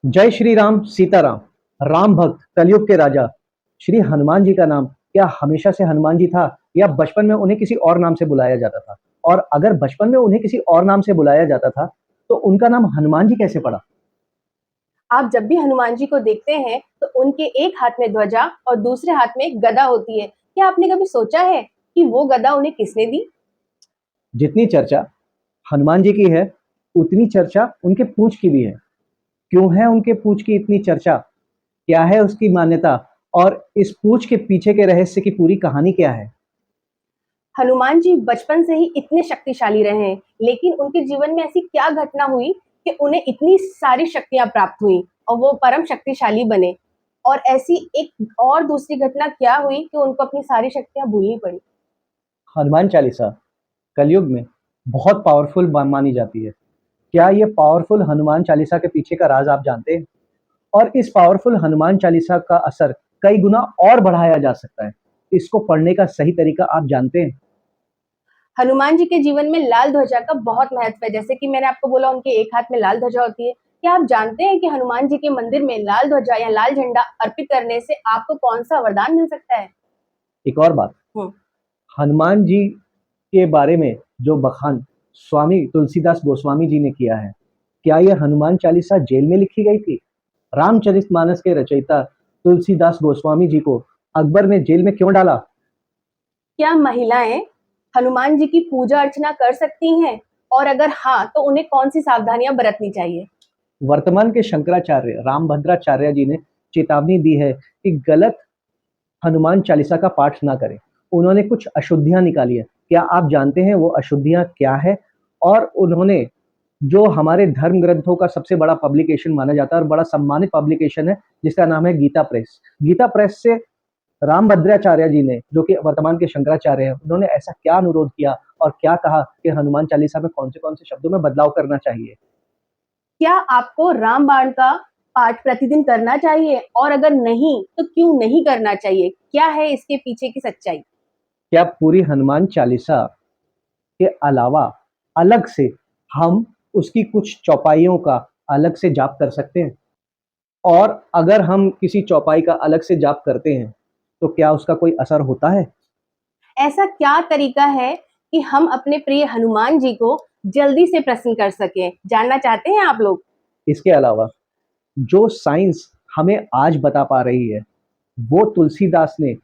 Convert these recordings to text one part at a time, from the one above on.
जय श्री राम सीताराम। राम भक्त कलयुग के राजा श्री हनुमान जी का नाम क्या हमेशा से हनुमान जी था या बचपन में उन्हें किसी और नाम से बुलाया जाता था? और अगर बचपन में उन्हें किसी और नाम से बुलाया जाता था तो उनका नाम हनुमान जी कैसे पड़ा? आप जब भी हनुमान जी को देखते हैं तो उनके एक हाथ में ध्वजा और दूसरे हाथ में एक गदा होती है। क्या आपने कभी सोचा है कि वो गदा उन्हें किसने दी? जितनी चर्चा हनुमान जी की है उतनी चर्चा उनके पूंछ की भी है। क्यों है उनके पूंछ की इतनी चर्चा? क्या है उसकी मान्यता? और इस पूंछ के पीछे के रहस्य की पूरी कहानी क्या है? हनुमान जी बचपन से ही इतने शक्तिशाली रहे हैं, लेकिन उनके जीवन में ऐसी क्या घटना हुई कि उन्हें इतनी सारी शक्तियां प्राप्त हुई और वो परम शक्तिशाली बने? और ऐसी एक और दूसरी घटना क्या हुई कि उनको अपनी सारी शक्तियां भूलनी पड़ी? हनुमान चालीसा कलयुग में बहुत पावरफुल मानी जाती है। क्या ये पावरफुल हनुमान चालीसा के पीछे का राज आप जानते हैं? और इस पावरफुल हनुमान चालीसा का असर कई गुना और बढ़ाया जा सकता है। इसको पढ़ने का सही तरीका आप जानते हैं? हनुमान जी के जीवन में लाल ध्वजा का बहुत महत्व है। जैसे कि मैंने आपको बोला उनके एक हाथ में लाल ध्वजा होती है। क्या आप जानते हैं कि हनुमान जी के मंदिर में लाल ध्वजा या लाल झंडा अर्पित करने से आपको कौन सा वरदान मिल सकता है? एक और बात, हम्म। हनुमान जी के बारे में जो बखान स्वामी तुलसीदास गोस्वामी जी ने किया है, क्या यह हनुमान चालीसा जेल में लिखी गई थी? रामचरितमानस के रचयिता तुलसीदास गोस्वामी जी को अकबर ने जेल में क्यों डाला? क्या महिलाएं हनुमान जी की पूजा अर्चना कर सकती हैं? और अगर हाँ, तो उन्हें कौन सी सावधानियां बरतनी चाहिए? वर्तमान के शंकराचार्य रामभद्राचार्य जी ने चेतावनी दी है कि गलत हनुमान चालीसा का पाठ ना करें। उन्होंने कुछ अशुद्धियां निकाली है। क्या आप जानते हैं वो अशुद्धियां क्या है? और उन्होंने जो हमारे धर्म ग्रंथों का सबसे बड़ा पब्लिकेशन माना जाता है और बड़ा सम्मानित पब्लिकेशन है जिसका नाम है गीता प्रेस। गीता प्रेस से रामभद्राचार्य जी ने, जो कि वर्तमान के शंकराचार्य हैं, उन्होंने ऐसा क्या अनुरोध किया और क्या कहा कि हनुमान चालीसा में कौन से शब्दों में बदलाव करना चाहिए? क्या आपको रामबाण का पाठ प्रतिदिन करना चाहिए? और अगर नहीं, तो क्यों नहीं करना चाहिए? क्या है इसके पीछे की सच्चाई? क्या पूरी हनुमान चालीसा के अलावा अलग से हम उसकी कुछ चौपाइयों का अलग से जाप कर सकते हैं? और अगर हम किसी चौपाई का अलग से जाप करते हैं तो क्या उसका कोई असर होता है? ऐसा क्या तरीका है कि हम अपने प्रिय हनुमान जी को जल्दी से प्रसन्न कर सकें? जानना चाहते हैं आप लोग? इसके अलावा जो साइंस हमें आज बता पा रही है, वो तुलसीदास ने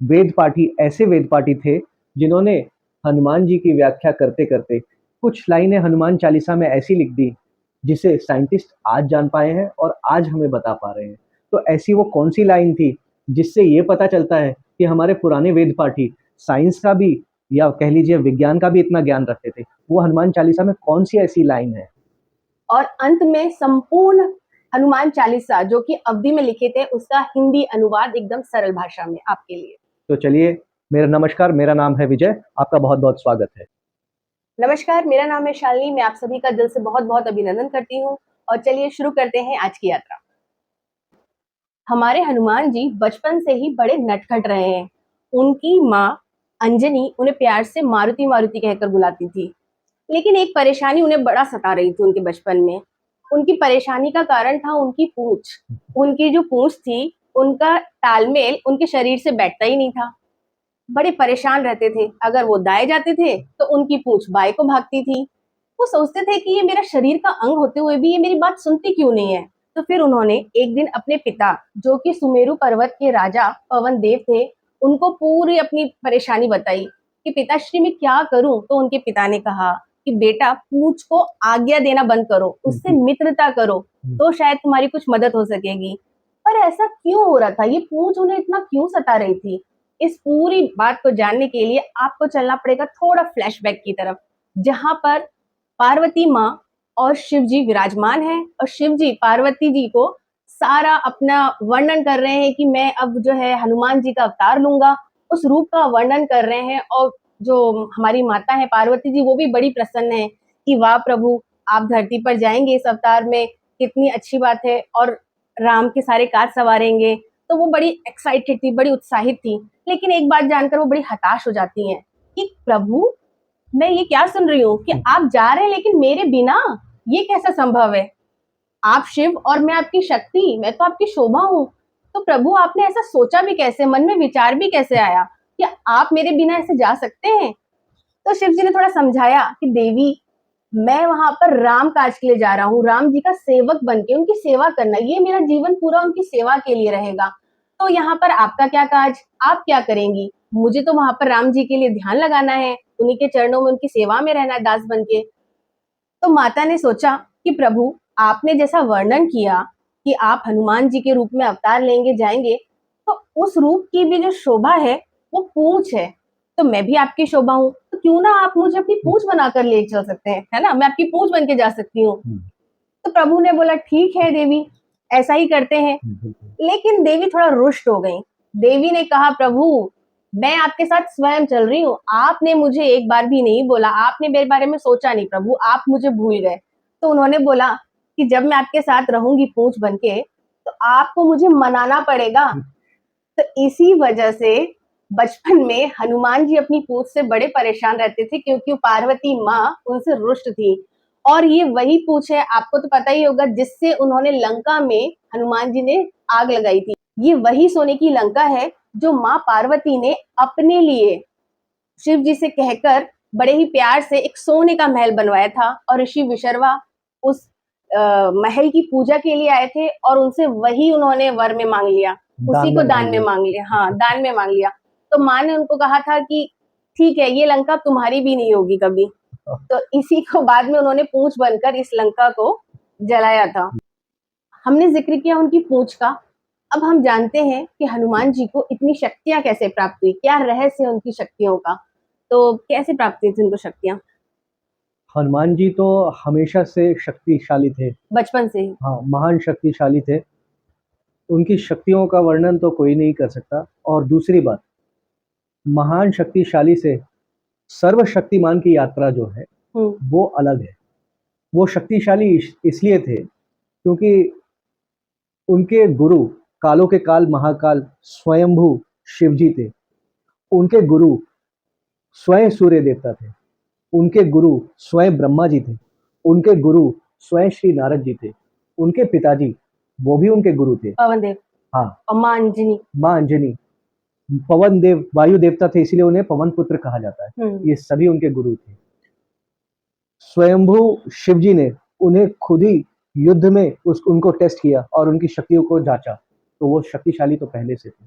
वेद पाठी, ऐसे वेद पाठी थे जिन्होंने हनुमान जी की व्याख्या करते करते कुछ लाइनें हनुमान चालीसा में ऐसी लिख दी जिसे साइंटिस्ट आज जान पाए हैं और आज हमें बता पा रहे हैं। तो ऐसी वो कौन सी लाइन थी जिससे ये पता चलता है कि हमारे पुराने वेद पाठी साइंस का भी या कह लीजिए विज्ञान का भी इतना ज्ञान रखते थे? वो हनुमान चालीसा में कौन सी ऐसी लाइन है? और अंत में संपूर्ण हनुमान चालीसा जो कि अवधि में लिखे थे, उसका हिंदी अनुवाद एकदम सरल भाषा में आपके लिए। तो चलिए, मेरा नमस्कार, मेरा नाम है विजय, आपका बहुत बहुत स्वागत है। नमस्कार, मेरा नाम है शालिनी। मैं आप सभी का दिल से बहुत बहुत अभिनंदन करती हूँ। और चलिए शुरू करते हैं आज की यात्रा। हमारे हनुमान जी बचपन से ही बड़े नटखट रहे हैं। उनकी माँ अंजनी उन्हें प्यार से मारुति मारुति कहकर बुलाती थी। लेकिन एक परेशानी उन्हें बड़ा सता रही थी उनके बचपन में। उनकी परेशानी का कारण था उनकी पूंछ। उनकी जो पूंछ थी, उनका तालमेल उनके शरीर से बैठता ही नहीं था। बड़े परेशान रहते थे। अगर वो दाएं जाते थे तो उनकी पूंछ बाएं को भागती थी। वो सोचते थे कि ये मेरा शरीर का अंग होते हुए भी ये मेरी बात सुनती क्यों नहीं है। तो फिर उन्होंने एक दिन अपने पिता, जो कि सुमेरु पर्वत के राजा पवन देव थे, उनको पूरी अपनी परेशानी बताई कि पिताश्री मैं क्या करूं। तो उनके पिता ने कहा कि बेटा, पूंछ को आज्ञा देना बंद करो, उससे मित्रता करो, तो शायद तुम्हारी कुछ मदद हो सकेगी। पर ऐसा क्यों हो रहा था? ये पूंछ उन्हें इतना क्यों सता रही थी? इस पूरी बात को जानने के लिए आपको चलना पड़ेगा थोड़ा फ्लैशबैक की तरफ, जहां पर पार्वती माँ और शिव जी विराजमान हैं और शिव जी पार्वती जी को सारा अपना वर्णन कर रहे हैं कि मैं अब जो है हनुमान जी का अवतार लूंगा। उस रूप का वर्णन कर रहे हैं और जो हमारी माता है पार्वती जी, वो भी बड़ी प्रसन्न है कि वाह प्रभु, आप धरती पर जाएंगे इस अवतार में, कितनी अच्छी बात है, और राम के सारे काज सवारेंगे। तो वो बड़ी एक्साइटेड थी, बड़ी उत्साहित थी। लेकिन एक बात जानकर वो बड़ी हताश हो जाती हैं कि प्रभु, मैं ये क्या सुन रही हूँ कि आप जा रहे हैं लेकिन मेरे बिना, ये कैसा संभव है? आप शिव और मैं आपकी शक्ति, मैं तो आपकी शोभा हूँ। तो प्रभु आपने ऐसा सोचा भी कैसे, मन में विचार भी कैसे आया कि आप मेरे बिना ऐसे जा सकते हैं? तो शिव जी ने थोड़ा समझाया कि देवी, मैं वहां पर राम काज के लिए जा रहा हूँ, राम जी का सेवक बन के उनकी सेवा करना, ये मेरा जीवन पूरा उनकी सेवा के लिए रहेगा। तो यहाँ पर आपका क्या काज, आप क्या करेंगी? मुझे तो वहां पर राम जी के लिए ध्यान लगाना है, उन्हीं के चरणों में उनकी सेवा में रहना है दास बन के। तो माता ने सोचा कि प्रभु, आपने जैसा वर्णन किया कि आप हनुमान जी के रूप में अवतार लेंगे जाएंगे, तो उस रूप की भी जो शोभा है वो पूंछ है। तो मैं भी आपकी शोभा हूँ, तो क्यों ना आप मुझे अपनी पूंछ बनाकर ले चल सकते हैं, है ना? मैं आपकी पूंछ बन के जा सकती हूँ। तो प्रभु ने बोला ठीक है देवी, ऐसा ही करते हैं। लेकिन देवी थोड़ा रुष्ट हो गई। देवी ने कहा प्रभु, मैं आपके साथ स्वयं चल रही हूँ, आपने मुझे एक बार भी नहीं बोला, आपने मेरे बारे में सोचा नहीं प्रभु, आप मुझे भूल गए। तो उन्होंने बोला कि जब मैं आपके साथ रहूंगी पूंछ बन के, तो आपको मुझे मनाना पड़ेगा। तो इसी वजह से बचपन में हनुमान जी अपनी पूंछ से बड़े परेशान रहते थे, क्योंकि पार्वती माँ उनसे रुष्ट थी। और ये वही पूंछ है, आपको तो पता ही होगा, जिससे उन्होंने लंका में हनुमान जी ने आग लगाई थी। ये वही सोने की लंका है जो माँ पार्वती ने अपने लिए शिव जी से कहकर बड़े ही प्यार से एक सोने का महल बनवाया था, और ऋषि विशर्वा उस महल की पूजा के लिए आए थे, और उनसे वही उन्होंने वर में मांग लिया, उसी को दान में मांग लिया। हाँ, दान में मांग लिया। तो माँ ने उनको कहा था कि ठीक है, ये लंका तुम्हारी भी नहीं होगी कभी। तो इसी को बाद में उन्होंने पूंछ बनकर इस लंका को जलाया था। हमने जिक्र किया उनकी पूंछ का। अब हम जानते हैं कि हनुमान जी को इतनी शक्तियां कैसे प्राप्त हुई, क्या रहस्य है उनकी शक्तियों का। तो कैसे प्राप्त हुई थी उनको शक्तियां? हनुमान जी तो हमेशा से शक्तिशाली थे। बचपन से ही। हाँ, महान शक्तिशाली थे। उनकी शक्तियों का वर्णन तो कोई नहीं कर सकता। और दूसरी बात, महान शक्तिशाली से सर्वशक्तिमान की यात्रा जो है वो अलग है। वो शक्तिशाली इसलिए थे क्योंकि उनके गुरु कालों के काल महाकाल स्वयंभू शिवजी थे। उनके गुरु स्वयं सूर्य देवता थे। उनके गुरु स्वयं ब्रह्मा जी थे। उनके गुरु स्वयं श्री नारद जी थे। उनके पिताजी वो भी उनके गुरु थे। पवन देव। हाँ, और माँ अंजनी। माँ अंजनी, पवन देव वायु देवता थे, इसीलिए उन्हें पवन पुत्र कहा जाता है। ये सभी उनके गुरु थे। स्वयंभू शिवजी ने उन्हें खुद ही युद्ध में उनको टेस्ट किया और उनकी शक्तियों को जांचा। तो वो शक्तिशाली तो पहले से थे।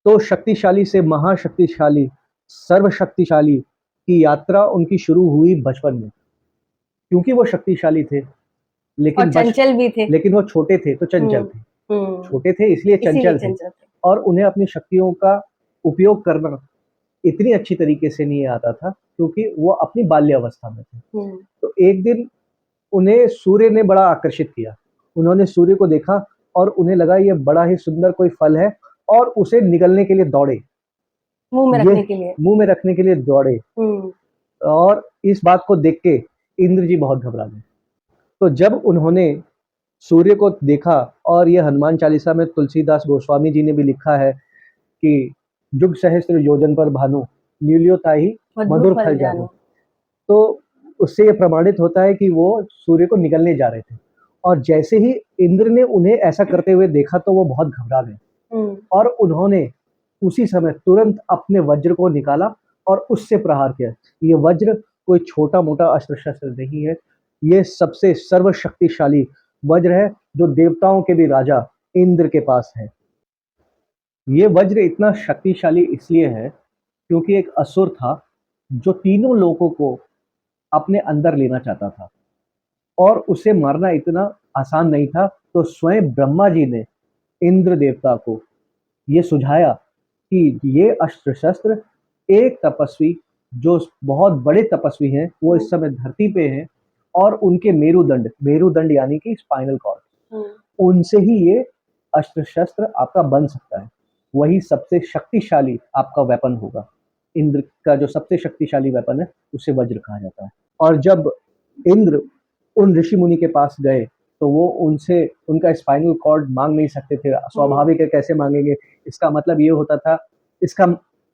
तो शक्तिशाली से महाशक्तिशाली, सर्वशक्तिशाली की यात्रा उनकी शुरू हुई बचपन में। क्योंकि वो शक्तिशाली थे, लेकिन और चंचल भी थे। लेकिन वो छोटे थे तो चंचल थे। छोटे थे इसलिए चंचल थे। और उन्हें अपनी शक्तियों का उपयोग करना इतनी अच्छी तरीके से नहीं आता था, क्योंकि वो अपनी बाल्यावस्था में थे। तो एक दिन उन्हें सूर्य ने बड़ा आकर्षित किया। उन्होंने सूर्य को देखा और उन्हें लगा ये बड़ा ही सुंदर कोई फल है, और उसे निगलने के लिए दौड़े, मुंह में रखने के लिए। मुंह में रखने के लिए दौड़े। और इस बात को देख के इंद्र जी बहुत घबरा गए। तो जब उन्होंने सूर्य को देखा, और ये हनुमान चालीसा में तुलसीदास गोस्वामी जी ने भी लिखा है कि जुग सहस्त्र योजन पर भानु, न्यूलियो ताहि मधुर फल जानो। तो उससे ये प्रमाणित होता है कि वो सूर्य को निगलने जा रहे थे। और जैसे ही इंद्र ने उन्हें ऐसा करते हुए देखा तो वो बहुत घबरा गए, और उन्होंने उसी समय तुरंत अपने वज्र को निकाला और उससे प्रहार किया। ये वज्र कोई छोटा मोटा अस्त्र शस्त्र नहीं है, ये सबसे सर्वशक्तिशाली वज्र है जो देवताओं के भी राजा इंद्र के पास है। ये वज्र इतना शक्तिशाली इसलिए है क्योंकि एक असुर था जो तीनों लोगों को अपने अंदर लेना चाहता था, और उसे मारना इतना आसान नहीं था। तो स्वयं ब्रह्मा जी ने इंद्र देवता को ये सुझाया कि ये अस्त्र शस्त्र एक तपस्वी, जो बहुत बड़े तपस्वी हैं, वो इस समय धरती पे हैं, और उनके मेरुदंड यानी कि स्पाइनल कॉर्ड, उनसे ही ये अस्त्र शस्त्र आपका बन सकता है। वही सबसे शक्तिशाली आपका वेपन होगा। इंद्र का जो सबसे शक्तिशाली वेपन है उसे वज्र कहा जाता है। और जब इंद्र उन ऋषि मुनि के पास गए तो वो उनसे उनका स्पाइनल कॉर्ड मांग नहीं सकते थे। स्वाभाविक है, कैसे मांगेंगे? इसका मतलब ये होता था,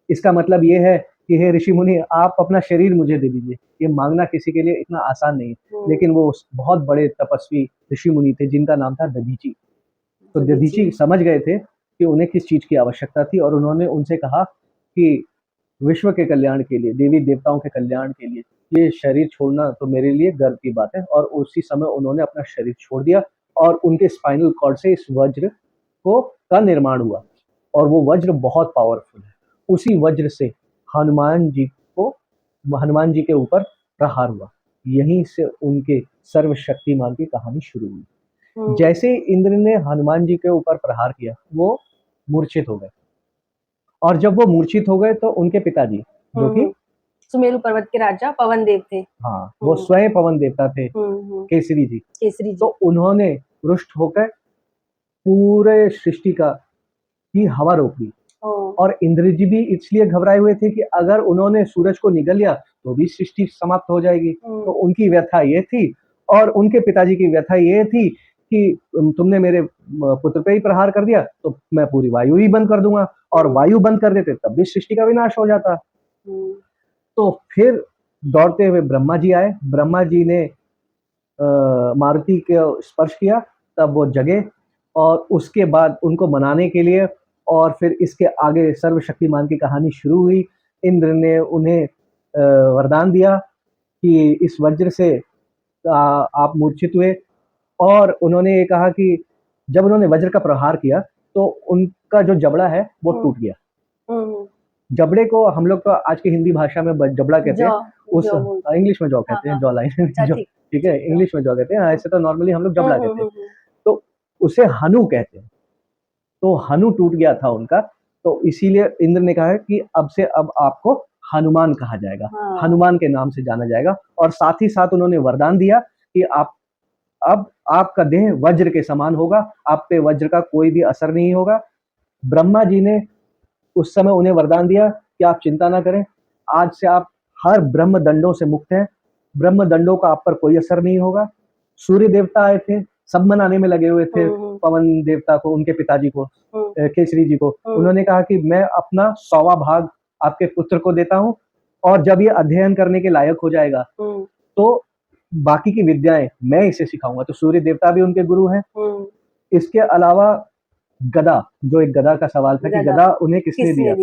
इसका मतलब ये है कि हे ऋषि मुनि, आप अपना शरीर मुझे दे दीजिए। ये मांगना किसी के लिए इतना आसान नहीं है। लेकिन वो बहुत बड़े तपस्वी ऋषि मुनि थे जिनका नाम था दधीची। तो दधीची समझ गए थे कि उन्हें किस चीज की आवश्यकता थी, और उन्होंने उनसे कहा कि विश्व के कल्याण के लिए, देवी देवताओं के कल्याण के लिए ये शरीर छोड़ना तो मेरे लिए गर्व की बात है। और उसी समय उन्होंने अपना शरीर छोड़ दिया, और उनके स्पाइनल कॉर्ड से इस वज्र को का निर्माण हुआ, और वो वज्र बहुत पावरफुल है। उसी वज्र से हनुमान जी को हनुमान जी के ऊपर प्रहार हुआ। यहीं से उनके सर्वशक्तिमान की कहानी शुरू हुई। जैसे इंद्र ने हनुमान जी के ऊपर प्रहार किया, वो मूर्छित हो गए, और जब वो मूर्छित हो गए तो उनके पिताजी, जो कि सुमेरु पर्वत के राजा पवन देव थे, हाँ, वो स्वयं पवन देवता थे, केसरी जी, तो उन्होंने रुष्ट होकर पूरे सृष्टि की हवा रोक दी। और इंद्र जी भी इसलिए घबराए हुए थे कि अगर उन्होंने सूरज को निगल लिया तो भी सृष्टि समाप्त हो जाएगी। तो उनकी व्यथा ये थी, और उनके पिताजी की व्यथा ये थी कि तुमने मेरे पुत्र पे ही प्रहार कर दिया तो मैं पूरी वायु ही बंद कर दूंगा, और वायु बंद कर देते तब भी सृष्टि का विनाश हो जाता। तो फिर दौड़ते हुए ब्रह्मा जी आए। ब्रह्मा जी ने मारुति को स्पर्श किया, तब वो जगे, और उसके बाद उनको मनाने के लिए, और फिर इसके आगे सर्वशक्तिमान की कहानी शुरू हुई। इंद्र ने उन्हें वरदान दिया कि इस वज्र से आप मूर्छित हुए, और उन्होंने ये कहा कि जब उन्होंने वज्र का प्रहार किया तो उनका जो जबड़ा है वो टूट गया। जबड़े को हम लोग तो आज की हिंदी भाषा में जबड़ा कहते हैं, उस इंग्लिश में जॉ कहते हैं, जॉ लाइन, ठीक है, इंग्लिश में जॉ कहते हैं, ऐसे तो नॉर्मली हम लोग जबड़ा कहते हैं, तो उसे हनु कहते हैं। तो हनु टूट गया था उनका, तो इसीलिए इंद्र ने कहा है कि अब से अब आपको हनुमान कहा जाएगा, हनुमान के नाम से जाना जाएगा। और साथ ही साथ उन्होंने वरदान दिया कि अब आपका देह वज्र के समान होगा, आप पे वज्र का कोई भी असर नहीं होगा। ब्रह्मा जी ने उस समय उन्हें वरदान दिया कि आप चिंता ना करें, आज से आप हर ब्रह्म दंडों से मुक्त हैं, ब्रह्म दंडों का आप पर कोई असर नहीं होगा। सूर्य देवता आए थे, सब मनाने में लगे हुए थे पवन देवता को, उनके पिताजी को, केसरी जी को। उन्होंने कहा कि मैं अपना 100वां भाग आपके पुत्र को देता हूँ, और जब ये अध्ययन करने के लायक हो जाएगा तो बाकी की विद्याएं मैं इसे सिखाऊंगा। तो सूर्य देवता भी उनके गुरु हैं। इसके अलावा गदा, जो एक गदा का सवाल था कि गदा उन्हें किसने दिया,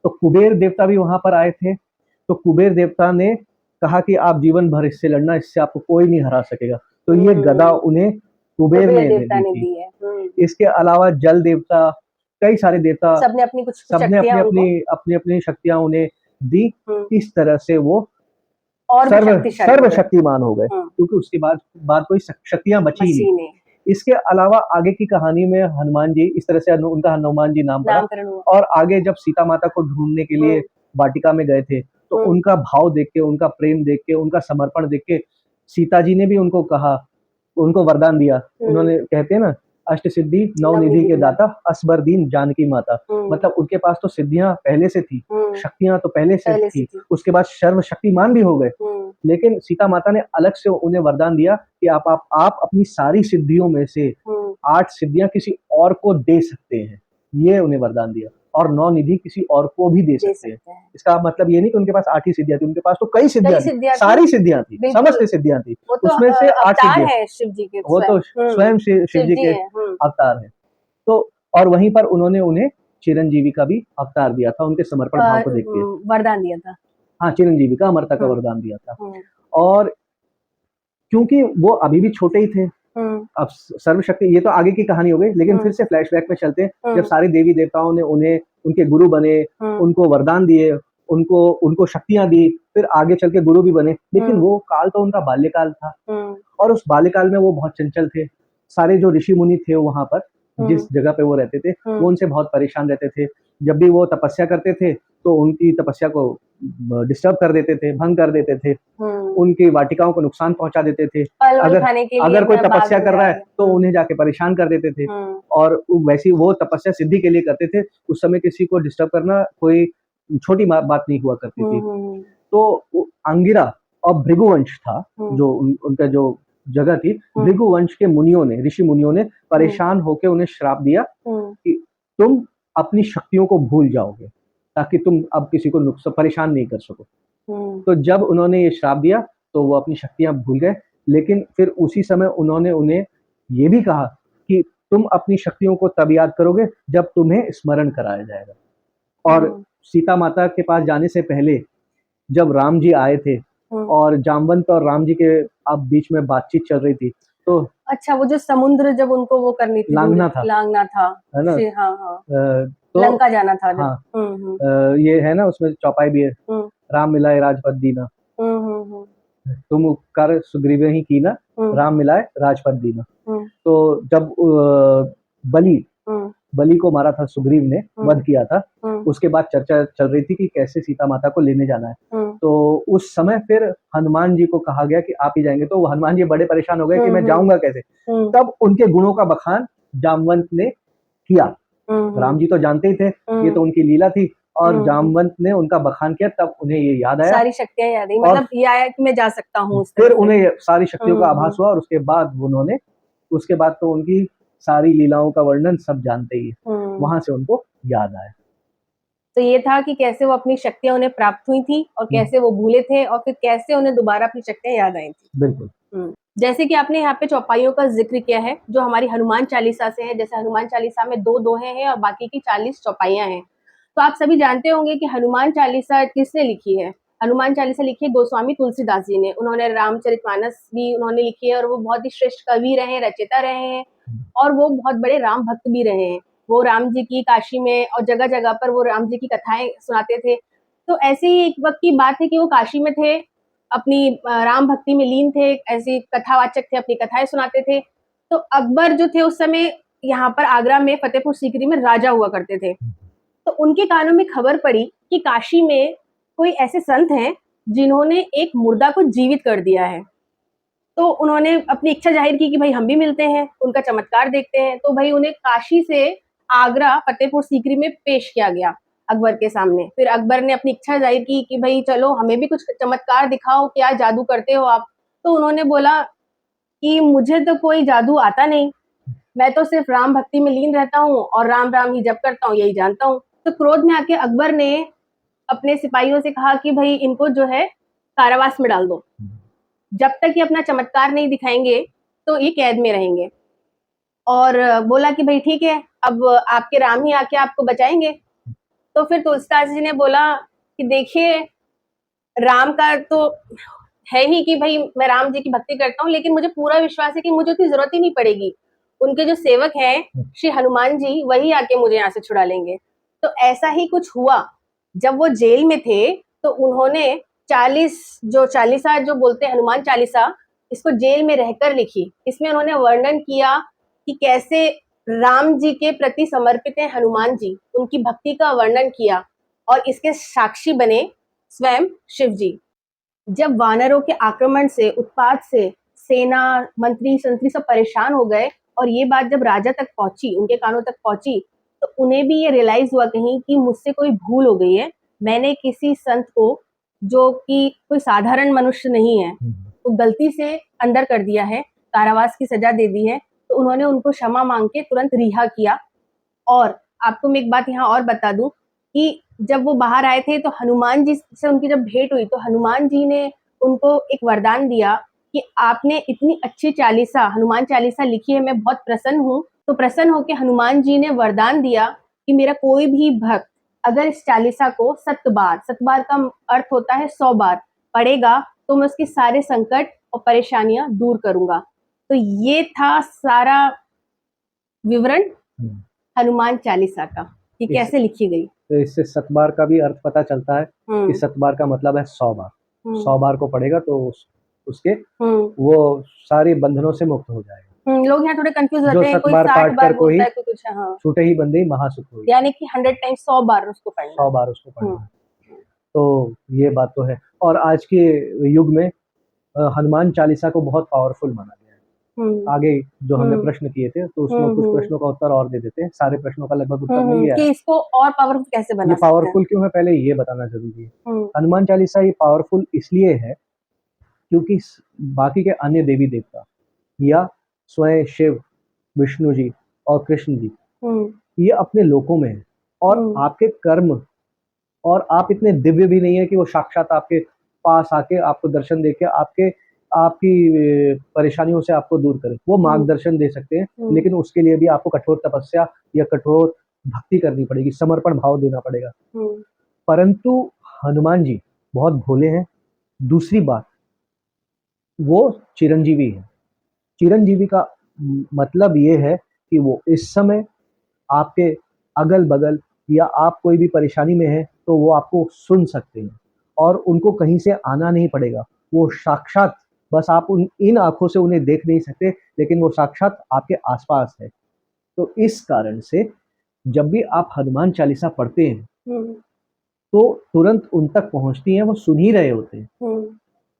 तो कुबेर देवता भी वहां पर आए थे। तो कुबेर देवता ने कहा कि आप जीवन भर इससे लड़ना, इससे आपको कोई नहीं हरा सकेगा। तो ये गदा उन्हें कुबेर ने दी थी। इसके अलावा जल देवता, कई सारे देवता, सबने अपनी अपनी शक्तियां उन्हें दी। इस तरह से वो सर्वशक्तिमान हो गए, क्योंकि उसके बाद कोई शक्तियां बची नहीं। इसके अलावा आगे की कहानी में हनुमान जी, इस तरह से उनका हनुमान जी नाम पड़ा। और आगे जब सीता माता को ढूंढने के लिए वाटिका में गए थे, तो उनका भाव देख के, उनका प्रेम देख के, उनका समर्पण देख के सीता जी ने भी उनको कहा, उनको वरदान दिया। उन्होंने, कहते हैं ना, अष्ट सिद्धि नौ निधि के दाता, असबर दीन जानकी माता। मतलब उनके पास तो सिद्धियां पहले से थी, शक्तियां तो पहले से थी, उसके बाद सर्वशक्तिमान भी हो गए। लेकिन सीता माता ने अलग से उन्हें वरदान दिया कि आप अपनी सारी सिद्धियों में से 8 सिद्धियां किसी और को दे सकते हैं, ये उन्हें वरदान दिया। और 9 निधि किसी और को भी दे सकते हैं। इसका मतलब ये नहीं कि उनके पास 8 ही सिद्धियां थी, उनके पास तो कई सिद्धियां थी, सारी सिद्धियां थी, समस्त सिद्धियां थी, उसमें से 8 सिद्धियां, वो तो स्वयं शिव जी के अवतार है। तो और वहीं पर उन्होंने उन्हें चिरंजीवी का भी अवतार दिया था, उनके समर्पण भाव को देखते हुए वरदान दिया था। हाँ, चिरंजीवी का, अमरता का वरदान दिया था। और क्योंकि वो अभी भी छोटे ही थे, अब सर्वशक्ति, ये तो आगे की कहानी हो गई, लेकिन फिर से फ्लैशबैक में चलते हैं। जब सारे देवी देवताओं ने उन्हें उनके गुरु बने, उनको वरदान दिए, उनको शक्तियां दी, फिर आगे चल के गुरु भी बने। लेकिन वो काल तो उनका बाल्यकाल था, और उस बाल्यकाल में वो बहुत चंचल थे। सारे जो ऋषि मुनि थे वहां पर, जिस जगह पे वो रहते थे, वो उनसे बहुत परेशान रहते थे। जब भी वो तपस्या करते थे तो उनकी तपस्या को डिस्टर्ब कर देते थे, भंग कर देते थे, उनकी वाटिकाओं को नुकसान पहुंचा देते थे। अगर कोई तपस्या कर रहा है तो उन्हें जाके परेशान कर देते थे, और वैसी वो तपस्या सिद्धि के लिए करते थे। उस समय किसी को डिस्टर्ब करना कोई छोटी बात नहीं हुआ करती थी। तो अंगिरा और भृगुवंश था, जो उनका जो जगह थी, भृगुवंश के मुनियों ने, ऋषि मुनियों ने परेशान होकर उन्हें श्राप दिया कि तुम अपनी शक्तियों को भूल जाओगे, ताकि तुम अब किसी को नुकसान परेशान नहीं कर सको। हम्म तो जब उन्होंने ये श्राप दिया तो वो अपनी शक्तियां भूल गए, लेकिन फिर उसी समय उन्होंने उन्हें ये भी कहा कि तुम अपनी शक्तियों को तब याद करोगे जब तुम्हें स्मरण कराया जाएगा। और हम्म सीता माता के पास जाने से पहले जब राम जी आए थे हम्म। और जामवंत और राम जी के अब बीच में बातचीत चल रही थी, तो अच्छा, वो जो समुद्र जब उनको वो करनी थी, लांघना था, लांघना था, है ना? हाँ हाँ, तो लंका जाना था जब। हाँ, हम्म ये है ना, उसमें चौपाई भी है, हम्म राम मिलाए राजपद दीना, हम्म तुम उपकार सुग्रीव ही कीना, हम्म राम मिलाए राजपद दीना। हम्म तो जब बलि हम्म बलि को मारा था, सुग्रीव ने वध किया था, हम्म उसके बाद चर्चा चल रही थी कि कैसे सीता माता को लेने जाना है। हम्म तो उस समय फिर हनुमान जी को कहा गया कि आप ही जाएंगे, तो हनुमान जी बड़े परेशान हो गए कि मैं हम्म जाऊंगा कैसे। हम्म तब उनके गुणों का बखान जामवंत ने किया। राम जी तो जानते ही थे, ये तो उनकी लीला थी, और जामवंत ने उनका बखान किया, तब उन्हें ये याद आया सारी शक्तियां याद आई, और मतलब ये आया कि मैं जा सकता हूँ उस फिर तरह से। उन्हें सारी शक्तियों का हम्म आभास हुआ, और उसके बाद तो उनकी सारी लीलाओं का वर्णन सब जानते ही हैं। हम्म। वहां से उनको याद आया। तो ये था कि कैसे वो अपनी शक्तियां उन्हें प्राप्त हुई थी और कैसे वो भूले थे और फिर कैसे उन्हें दोबारा अपनी शक्तियां याद आई थी। बिल्कुल। जैसे कि आपने यहाँ पे चौपाइयों का जिक्र किया है जो हमारी हनुमान चालीसा से है, जैसे हनुमान चालीसा में 2 दोहे हैं और बाकी की 40 चौपाइयां हैं। तो आप सभी जानते होंगे कि हनुमान चालीसा किसने लिखी है। हनुमान चालीसा लिखी है गोस्वामी तुलसीदास जी ने। उन्होंने रामचरितमानस भी उन्होंने लिखी है और वो बहुत ही श्रेष्ठ कवि रहे, रचयिता रहे हैं और वो बहुत बड़े राम भक्त भी रहे हैं। वो राम जी की काशी में और जगह जगह पर वो राम जी की कथाएं सुनाते थे। तो ऐसे ही एक वक्त की बात है कि वो काशी में थे, अपनी राम भक्ति में लीन थे, ऐसे कथावाचक थे, अपनी कथाएं सुनाते थे। तो अकबर जो थे उस समय यहाँ पर आगरा में फतेहपुर सीकरी में राजा हुआ करते थे। तो उनके कानों में खबर पड़ी कि काशी में कोई ऐसे संत हैं जिन्होंने एक मुर्दा को जीवित कर दिया है। तो उन्होंने अपनी इच्छा जाहिर की कि भाई हम भी मिलते हैं, उनका चमत्कार देखते हैं। तो भाई उन्हें काशी से आगरा फतेहपुर सीकरी में पेश किया गया अकबर के सामने। फिर अकबर ने अपनी इच्छा जाहिर की कि भाई चलो हमें भी कुछ चमत्कार दिखाओ, क्या जादू करते हो आप। तो उन्होंने बोला कि मुझे तो कोई जादू आता नहीं, मैं तो सिर्फ राम भक्ति में लीन रहता हूँ और राम राम ही जप करता हूँ, यही जानता हूँ। तो क्रोध में आके अकबर ने अपने सिपाहियों से कहा कि भाई इनको जो है कारावास में डाल दो, जब तक ये अपना चमत्कार नहीं दिखाएंगे तो ये कैद में रहेंगे। और बोला कि भाई ठीक है, अब आपके राम ही आके आपको बचाएंगे। तो फिर तुलसीदास जी ने बोला कि देखिए, राम का तो है ही कि भाई मैं राम जी की भक्ति करता हूँ, लेकिन मुझे पूरा विश्वास है कि मुझे उतनी जरूरत ही नहीं पड़ेगी। उनके जो सेवक हैं श्री हनुमान जी, वही आके मुझे यहाँ से छुड़ा लेंगे। तो ऐसा ही कुछ हुआ। जब वो जेल में थे तो उन्होंने 40 जो चालीसा जो बोलते हैं हनुमान चालीसा, इसको जेल में रहकर लिखी। इसमें उन्होंने वर्णन किया कि कैसे राम जी के प्रति समर्पित है हनुमान जी, उनकी भक्ति का वर्णन किया और इसके साक्षी बने स्वयं शिव जी। जब वानरों के आक्रमण से, उत्पात से सेना, मंत्री संतरी सब परेशान हो गए और ये बात जब राजा तक पहुंची, उनके कानों तक पहुंची, तो उन्हें भी ये रियलाइज हुआ कहीं कि मुझसे कोई भूल हो गई है। मैंने किसी संत को, जो कि कोई साधारण मनुष्य नहीं है, तो गलती से अंदर कर दिया है, कारावास की सजा दे दी है। तो उन्होंने उनको क्षमा मांग के तुरंत रिहा किया। और आपको मैं एक बात यहाँ और बता दूं कि जब वो बाहर आए थे तो हनुमान जी से उनकी जब भेंट हुई तो हनुमान जी ने उनको एक वरदान दिया कि आपने इतनी अच्छी चालीसा, हनुमान चालीसा लिखी है, मैं बहुत प्रसन्न हूँ। तो प्रसन्न होकर हनुमान जी ने वरदान दिया कि मेरा कोई भी भक्त अगर इस चालीसा को 7 बार, 7 बार का अर्थ होता है 100 बार पढ़ेगा, तो मैं उसके सारे संकट और परेशानियां दूर करूंगा। तो ये था सारा विवरण हनुमान चालीसा का, ये कैसे लिखी गई। तो इससे सतबार का भी अर्थ पता चलता है कि सतबार का मतलब है 100 बार। 100 बार को पढ़ेगा तो उसके वो सारे बंधनों से मुक्त हो जाएगा। लोग यहाँ थोड़े कंफ्यूज जो रहते हैं, कोई 7 बार 60 पाठ बार कर कोई बोलता है, कोई कुछ। हाँ, छूटे ही बंदे महासुख हुई, यानी कि 100 टाइम्स 100 बार उसको पढ़ना, 100 बार उसको पढ़ना। तो ये बात तो है। और आज के युग में हनुमान चालीसा को बहुत पावरफुल माना गया है। आगे जो हमने प्रश्न किए थे तो उसमें कुछ प्रश्नों का उत्तर और दे देते हैं, सारे प्रश्नों का लगभग उत्तर मिल गया कि है। इसको और पावरफुल कैसे बना ये सकते हैं। पावरफुल क्यों है, पहले ये बताना जरूरी है। हनुमान चालीसा ये पावरफुल इसलिए है क्योंकि बाकी के अन्य देवी देवता या स्वयं शिव, विष्णु जी और कृष्ण जी, ये अपने लोकों में है और आपके कर्म और आप इतने दिव्य भी नहीं है कि वो साक्षात आपके पास आके आपको दर्शन देके आपकी परेशानियों से आपको दूर करे। वो मार्गदर्शन दे सकते हैं, लेकिन उसके लिए भी आपको कठोर तपस्या या कठोर भक्ति करनी पड़ेगी, समर्पण भाव देना पड़ेगा। परंतु हनुमान जी बहुत भोले हैं। दूसरी बात, वो चिरंजीवी है। चिरंजीवी का मतलब ये है कि वो इस समय आपके अगल-बगल या आप कोई भी परेशानी में हैं, तो वो आपको सुन सकते हैं और उनको कहीं से आना नहीं पड़ेगा। वो साक्षात, बस आप इन आँखों से उन्हें देख नहीं सकते, लेकिन वो साक्षात आपके आस-पास है। तो इस कारण से जब भी आप हनुमान चालीसा पढ़ते हैं, तो तुरंत उन तक पहुँचती हैं, वो सुन ही रहे होते हैं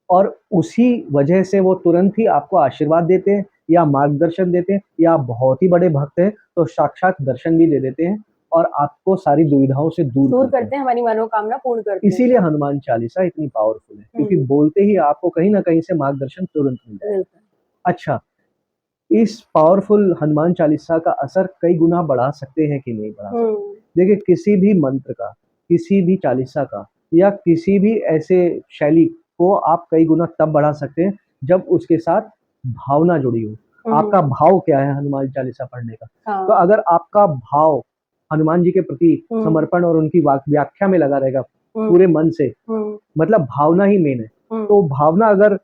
और उसी वजह से वो तुरंत ही आपको आशीर्वाद देते हैं या मार्गदर्शन देते हैं, या आप बहुत ही बड़े भक्त हैं, तो साक्षात दर्शन भी दे देते हैं और आपको सारी दुविधाओं से दूर करते हैं। हमारी मनोकामना पूर्ण करते हैं। इसीलिए हनुमान चालीसा इतनी पावरफुल है, क्योंकि बोलते ही आपको कहीं न कहीं से मार्गदर्शन तुरंत मिल जाएगा। अच्छा, इस पावरफुल हनुमान चालीसा का असर कई गुना बढ़ा सकते हैं कि नहीं बढ़ा सकते? देखिए, किसी भी मंत्र का, किसी भी चालीसा का या किसी भी ऐसे शैली को आप कई गुना तब बढ़ा सकते हैं जब उसके साथ भावना जुड़ी हो। आपका भाव क्या है हनुमान चालीसा पढ़ने का? तो अगर आपका भाव हनुमान जी के प्रति समर्पण और उनकी व्याख्या में लगा रहेगा पूरे मन से, मतलब भावना ही मेन है। तो भावना अगर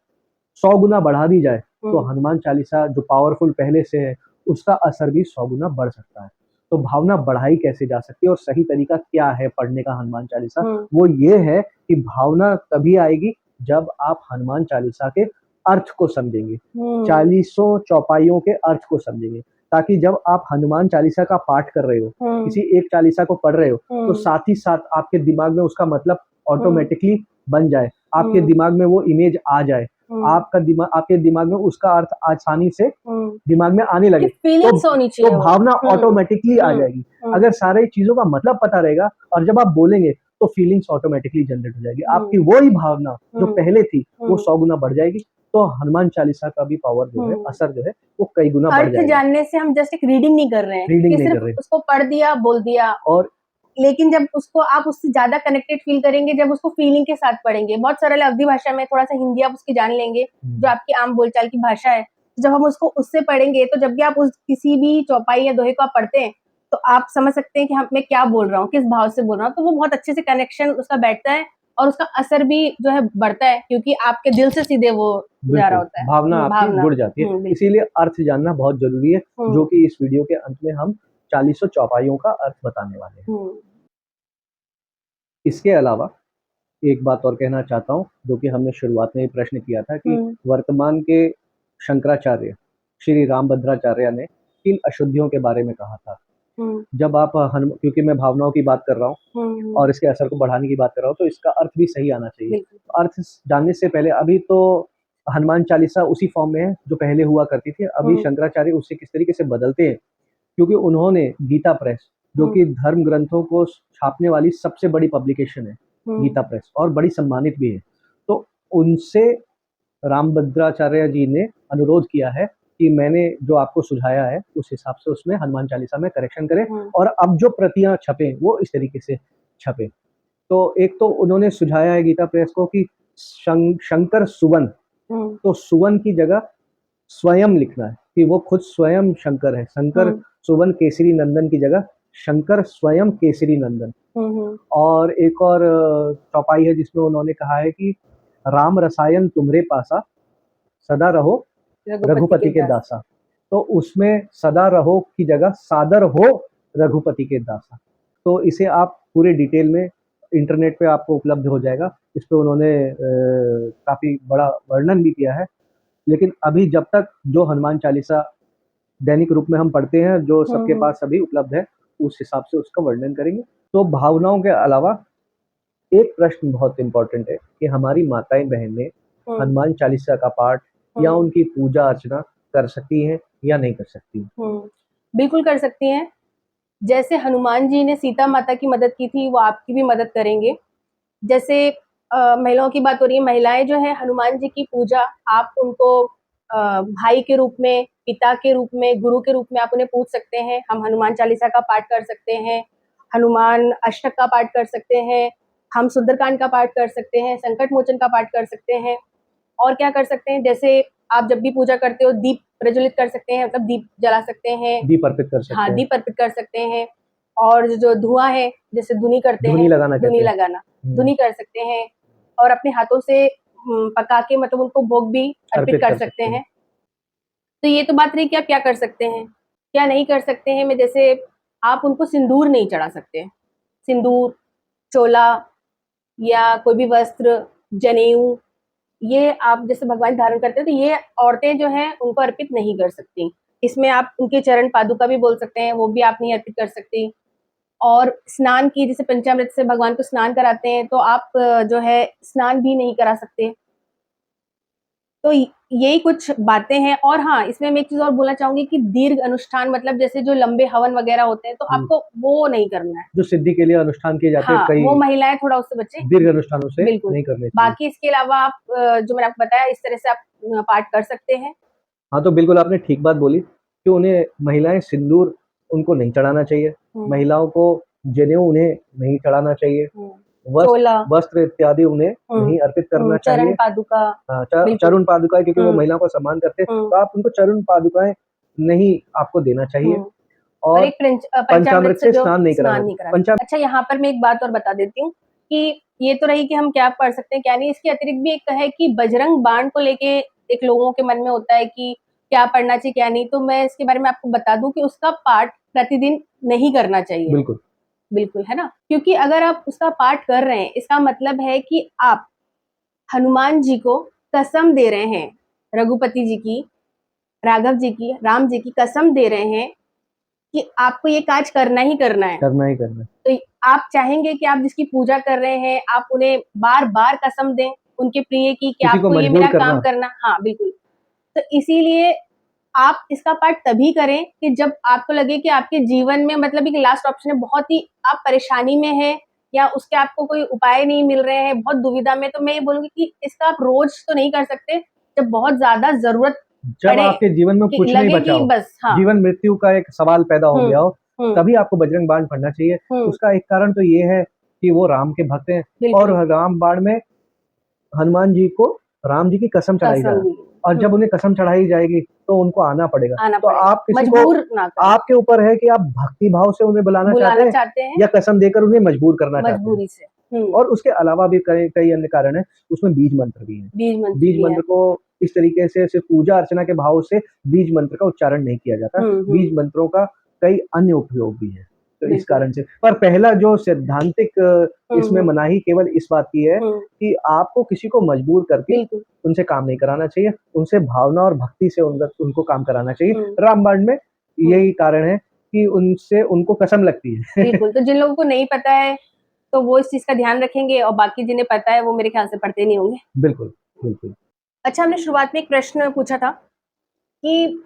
100 गुना बढ़ा दी जाए, तो हनुमान चालीसा जो पावरफुल पहले से है, उसका असर भी 100 गुना बढ़ सकता है। तो भावना बढ़ाई कैसे जा सकती है और सही तरीका क्या है पढ़ने का हनुमान चालीसा? वो ये है कि भावना तभी आएगी जब आप हनुमान चालीसा के अर्थ को समझेंगे, चालीसों चौपाइयों के अर्थ को समझेंगे, ताकि जब आप हनुमान चालीसा का पाठ कर रहे हो, किसी एक चालीसा को पढ़ रहे हो, तो साथ ही साथ आपके दिमाग में उसका मतलब ऑटोमेटिकली बन जाए, आपके दिमाग में वो इमेज आ जाए, आपके दिमाग में उसका अर्थ आसानी से दिमाग में आने लगे, तो भावना ऑटोमेटिकली आ जाएगी। अगर सारे चीजों का मतलब पता रहेगा और जब आप बोलेंगे, तो फीलिंग्स ऑटोमेटिकली जनरेट हो जाएगी। आपकी वो ही भावना जो पहले थी, वो 100 गुना बढ़ जाएगी। तो हनुमान चालीसा का भी पावर जो है, असर जो है, वो कई गुना बढ़ जाएगा। अर्थ जानने से हम जस्ट एक रीडिंग नहीं कर रहे हैं, रीडिंग नहीं कर सिर्फ रहे, उसको पढ़ दिया, बोल दिया, और लेकिन जब उसको आप उससे ज्यादा कनेक्टेड फील करेंगे, जब उसको फीलिंग के साथ पढ़ेंगे, बहुत सरल अवधि भाषा में, थोड़ा सा हिंदी आप उसकी जान लेंगे, जो आपकी आम बोलचाल की भाषा है, तो जब हम उसको उससे पढ़ेंगे, तो जब भी आप उस किसी भी चौपाई या दोहे को आप पढ़ते हैं, तो आप समझ सकते हैं कि मैं क्या बोल रहा हूँ, किस भाव से बोल रहा हूँ, तो वो बहुत अच्छे से कनेक्शन उसका बैठता है और उसका असर भी जो है बढ़ता है, क्योंकि आपके दिल से सीधे वो जा रहा होता है, भावना आपकी जुड़ जाती है। इसीलिए अर्थ जानना बहुत जरूरी है, जो कि इस वीडियो के अंत में हम 40 चौपाइयों का अर्थ बताने वाले हैं। इसके अलावा एक बात और कहना चाहता हूँ, जो कि हमने शुरुआत में ही प्रश्न किया था कि वर्तमान के शंकराचार्य श्री रामभद्राचार्य ने किन अशुद्धियों के बारे में कहा था। जब आप क्योंकि मैं भावनाओं की बात कर रहा हूँ और इसके असर को बढ़ाने की बात कर रहा हूँ, तो इसका अर्थ भी सही आना चाहिए। अर्थ जानने से पहले, अभी तो हनुमान चालीसा उसी फॉर्म में है जो पहले हुआ करती थी। अभी शंकराचार्य उससे किस तरीके से बदलते हैं, क्योंकि उन्होंने गीता प्रेस, जो कि धर्म ग्रंथों को छापने वाली सबसे बड़ी पब्लिकेशन है, गीता प्रेस, और बड़ी सम्मानित भी है, तो उनसे रामभद्राचार्य जी ने अनुरोध किया है कि मैंने जो आपको सुझाया है, उस हिसाब से उसमें हनुमान चालीसा में करेक्शन करें और अब जो प्रतियां छपे वो इस तरीके से छपे। तो एक तो उन्होंने सुझाया है गीता प्रेस को कि शंकर सुवन, तो सुवन की जगह स्वयं लिखना है, कि वो खुद स्वयं शंकर है। शंकर सुवन केसरी नंदन की जगह शंकर स्वयं केसरी नंदन। और एक और चौपाई है जिसमें उन्होंने कहा है कि राम रसायन तुम्हारे पासा, सदा रहो रघुपति के दासा। तो उसमें सदा रहो की जगह सादर हो रघुपति के दासा। तो इसे आप पूरे डिटेल में इंटरनेट पे आपको उपलब्ध हो जाएगा। इस पे उन्होंने काफी बड़ा वर्णन भी किया है। लेकिन अभी जब तक जो हनुमान चालीसा दैनिक रूप में हम पढ़ते हैं, जो सबके पास अभी उपलब्ध है, उस हिसाब से उसका वर्णन करेंगे। तो भावनाओं के अलावा एक प्रश्न बहुत इम्पोर्टेंट है कि हमारी माताएं बहनें हनुमान चालीसा का पाठ या उनकी पूजा अर्चना कर सकती हैं या नहीं कर सकती? बिल्कुल कर सकती हैं। जैसे हनुमान जी ने सीता माता की मदद की थी, वो आपकी भी मदद करेंगे। जैसे महिलाओं की बात हो रही है, महिलाएं जो है हनुमान जी की पूजा, आप उनको भाई के रूप में, पिता के रूप में, गुरु के रूप में आप उन्हें पूछ सकते हैं। हम हनुमान चालीसा का पाठ कर सकते हैं, हनुमान अष्टक का पाठ कर सकते हैं, हम सुंदरकांड का पाठ कर सकते हैं, संकट मोचन का पाठ कर सकते हैं। और क्या कर सकते हैं, जैसे आप जब भी पूजा करते हो दीप प्रज्वलित कर सकते हैं, मतलब दीप जला सकते हैं। दीप अर्पित कर सकते हाँ, हैं। दीप अर्पित कर सकते हैं। और जो धुआं है, जैसे धुनी करते धुनी हैं, लगाना कहते धुनी हैं। लगाना, धुनी कर सकते हैं। और अपने हाथों से पका के मतलब उनको भोग भी अर्पित कर सकते हैं। तो ये तो बात रही कि आप क्या कर सकते हैं, क्या नहीं कर सकते हैं। मैं जैसे आप उनको सिंदूर नहीं चढ़ा सकते, सिंदूर, चोला या कोई भी वस्त्र, जनेऊ, ये आप जैसे भगवान धारण करते हैं तो ये औरतें जो हैं उनको अर्पित नहीं कर सकती। इसमें आप उनके चरण पादुका भी बोल सकते हैं, वो भी आप नहीं अर्पित कर सकती। और स्नान की, जैसे पंचामृत से भगवान को स्नान कराते हैं, तो आप जो है स्नान भी नहीं करा सकते। तो यही कुछ बातें हैं। और हाँ, इसमें मैं एक चीज और बोलना चाहूंगी कि दीर्घ अनुष्ठान, मतलब जैसे जो लंबे हवन वगैरह होते हैं, तो आपको वो नहीं करना है। जो सिद्धि के लिए अनुष्ठान किए जाते हैं, हाँ, कई वो महिलाएं थोड़ा उससे बचें। दीर्घ अनुष्ठानों से बिल्कुल। नहीं करने चाहिए। बाकी इसके अलावा आप जो मैंने आपको बताया, इस तरह से आप पाठ कर सकते हैं। हाँ, तो बिल्कुल आपने ठीक बात बोली कि उन्हें महिलाएं सिंदूर उनको नहीं चढ़ाना चाहिए, महिलाओं को जनेऊ उन्हें नहीं चढ़ाना चाहिए, चोला, वस्त्र इत्यादि उन्हें नहीं अर्पित करना चरण चाहिए। पादुका, चरण पादुकाएं, क्योंकि वो महिलाओं का सम्मान करते हैं, तो आप उनको चरण पादुकाएं नहीं आपको देना चाहिए। और एक पंचामृत से स्नान नहीं कराना। अच्छा, यहाँ पर मैं एक बात और बता देती हूँ कि ये तो रही कि हम क्या पढ़ सकते हैं क्या नहीं। इसके अतिरिक्त भी एक है कि बजरंग बाण को लेके एक लोगों के मन में होता है कि क्या पढ़ना चाहिए क्या नहीं। तो मैं इसके बारे में आपको बता दूं कि उसका पाठ प्रतिदिन नहीं करना चाहिए। बिल्कुल बिल्कुल, है ना। क्योंकि अगर आप उसका पाठ कर रहे हैं, इसका मतलब है कि आप हनुमान जी को कसम दे रहे हैं, रघुपति जी की, राघव जी की, राम जी की कसम दे रहे हैं कि आपको ये काज करना ही करना है। करना ही करना है। तो आप चाहेंगे कि आप जिसकी पूजा कर रहे हैं, आप उन्हें बार बार कसम दें उनके प्रिय की कि आपको ये मेरा काम करना। हाँ, बिल्कुल। तो इसीलिए आप इसका पाठ तभी करें कि जब आपको लगे कि आपके जीवन में, मतलब एक लास्ट ऑप्शन है, बहुत ही आप परेशानी में हैं या उसके आपको कोई उपाय नहीं मिल रहे हैं, बहुत दुविधा में, तो मैं ये बोलूंगी कि इसका आप रोज तो नहीं कर सकते, जब बहुत ज्यादा जरूरत जब आपके जीवन में कुछ नहीं बचा हो, बस, हाँ, जीवन मृत्यु का एक सवाल पैदा हो गया हो, तभी आपको बजरंग बाण पढ़ना चाहिए। उसका एक कारण तो ये है कि वो राम के भक्त हैं और राम बाण में हनुमान जी को राम जी की कसम चढ़ाई जाएगी, और जब उन्हें कसम चढ़ाई जाएगी तो उनको आना पड़ेगा। तो आप किसी को, आपके ऊपर है कि आप भक्ति भाव से उन्हें बुलाना चाहते हैं या कसम देकर उन्हें मजबूर करना चाहते हैं। और उसके अलावा भी कई अन्य कारण है। उसमें बीज मंत्र भी है। बीज मंत्र को इस तरीके से सिर्फ पूजा अर्चना के भाव से बीज मंत्र का उच्चारण नहीं किया जाता। बीज मंत्रों का कई अन्य उपयोग भी है। तो इस कारण से, पर पहला जो सैद्धांतिक इसमें मनाही केवल इस बात की है कि आपको किसी को मजबूर करके उनसे काम नहीं कराना चाहिए, उनसे भावना और भक्ति से उनको काम कराना चाहिए। रामबाण में यही कारण है कि उनसे उनको कसम लगती है। बिल्कुल। तो जिन लोगों को नहीं पता है तो वो इस चीज का ध्यान रखेंगे, और बाकी जिन्हें पता है वो मेरे ख्याल से पढ़ते नहीं होंगे। बिल्कुल बिल्कुल। अच्छा, हमने शुरुआत में एक प्रश्न पूछा था कि